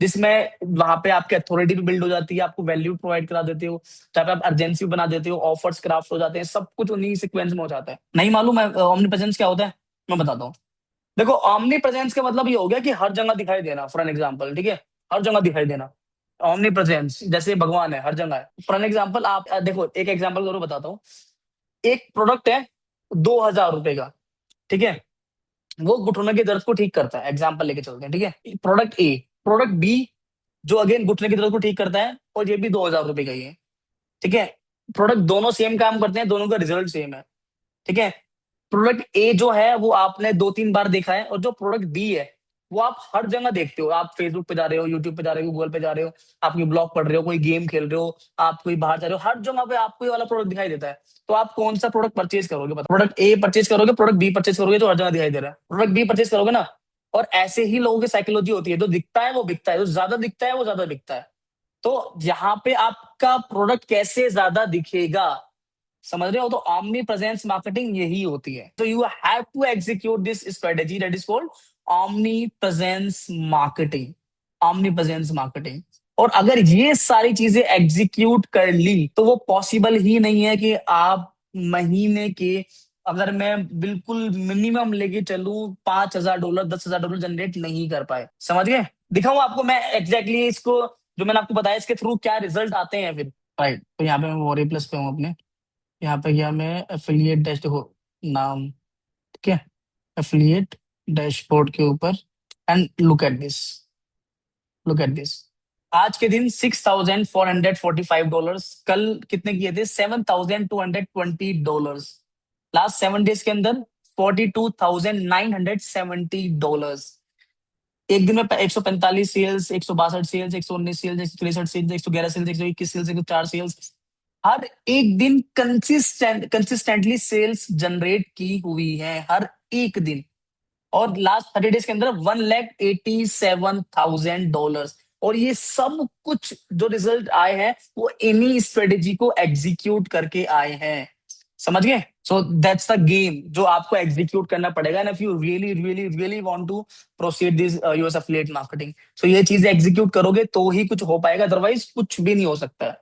जिसमें वहां पे आपकी अथॉरिटी भी बिल्ड हो जाती है, आपको वैल्यू प्रोवाइड करा देते हो, जहाँ पे आप अर्जेंसी बना देते हो, ऑफर्स क्राफ्ट हो जाते हैं, सब कुछ उन्हीं सीक्वेंस में हो जाता है। नहीं मालूम है ऑमनी प्रेजेंस क्या होता है? मैं बताता हूँ। देखो, ऑमनी प्रेजेंस का मतलब ये हो गया कि हर जगह दिखाई देना, फॉर एन एग्जाम्पल, ठीक है, हर जगह दिखाई देना। ऑमनी प्रेजेंस जैसे भगवान है, हर जगह है। फॉर एन एग्जाम्पल आप देखो, एक एग्जाम्पल जरूर बताता हूँ। एक प्रोडक्ट है 2,000 रुपए का, ठीक है, वो घुटनों के दर्द को ठीक करता है, एग्जाम्पल लेके चलते हैं, ठीक है। प्रोडक्ट ए, प्रोडक्ट बी, जो अगेन घुटने की दर्द को ठीक करता है, और ये भी 2,000 रुपए का ही है, ठीक है। प्रोडक्ट दोनों सेम काम करते हैं, दोनों का रिजल्ट सेम है, ठीक है। प्रोडक्ट ए जो है वो आपने 2-3 बार देखा है, और जो प्रोडक्ट बी है वो आप हर जगह देखते हो। आप फेसबुक पे जा रहे हो, यूट्यूब पे जा रहे हो, गूगल पे जा रहे हो, आप कोई ब्लॉग पढ़ रहे हो, कोई गेम खेल रहे हो, आप कोई बाहर जा रहे हो, हर जगह पे आपको ये वाला प्रोडक्ट दिखाई देता है। तो आप कौन सा प्रोडक्ट परचेज करोगे? प्रोडक्ट ए परचेज करोगे, प्रोडक्ट बी परचेज करोगे, जो हर जगह दिखाई दे रहा है, प्रोडक्ट बी परचेज करोगे ना। और ऐसे ही लोगों की साइकोलॉजी होती है, जो दिखता है वो बिकता है, जो ज्यादा दिखता है वो ज्यादा बिकता है। तो यहाँ पे आपका प्रोडक्ट कैसे ज्यादा दिखेगा, समझ रहे हो? तो ऑमनी प्रेजेंस मार्केटिंग यही होती है। तो you have to execute this strategy that is called omnipresence marketing. Omnipresence marketing. और अगर ये सारी चीजें एग्जीक्यूट कर ली तो वो पॉसिबल ही नहीं है कि आप महीने के, अगर मैं बिल्कुल मिनिमम लेके चलूं, $5,000 $10,000 जनरेट नहीं कर पाए। समझ गए? दिखाऊं आपको मैं एग्जैक्टली exactly इसको, जो मैंने आपको बताया, इसके थ्रू क्या रिजल्ट आते हैं फिर। राइट, तो यहाँ पे मैं वॉरी प्लस पे हूँ अपने। यहाँ पे गया मैं एफिलिएट डैश, देखो नाम, ठीक है, एफिलिएट डैशबोर्ड के ऊपर। एंड लुक एट दिस, आज के दिन $6,445, कल कितने किए थे? $7,220। लास्ट 7 डेज के अंदर $42,970। एक दिन में 145 sales, 162 sales, 119 sales, 163 sales, 111 sales, 121 sales, 104 sales. हर एक दिन कंसिस्टेंटली सेल्स जनरेट की हुई है, हर एक दिन। और लास्ट 30 डेज के अंदर $1,87,000। और ये सब कुछ जो रिजल्ट आए हैं वो इन्हीं स्ट्रेटेजी को एग्जीक्यूट करके आए हैं। समझ गए? सो दैट्स द गेम जो आपको एग्जीक्यूट करना पड़ेगा। And if you really really really want to proceed this US affiliate marketing, so ये चीजें एग्जीक्यूट करोगे तो ही कुछ हो पाएगा, अदरवाइज कुछ भी नहीं हो सकता है।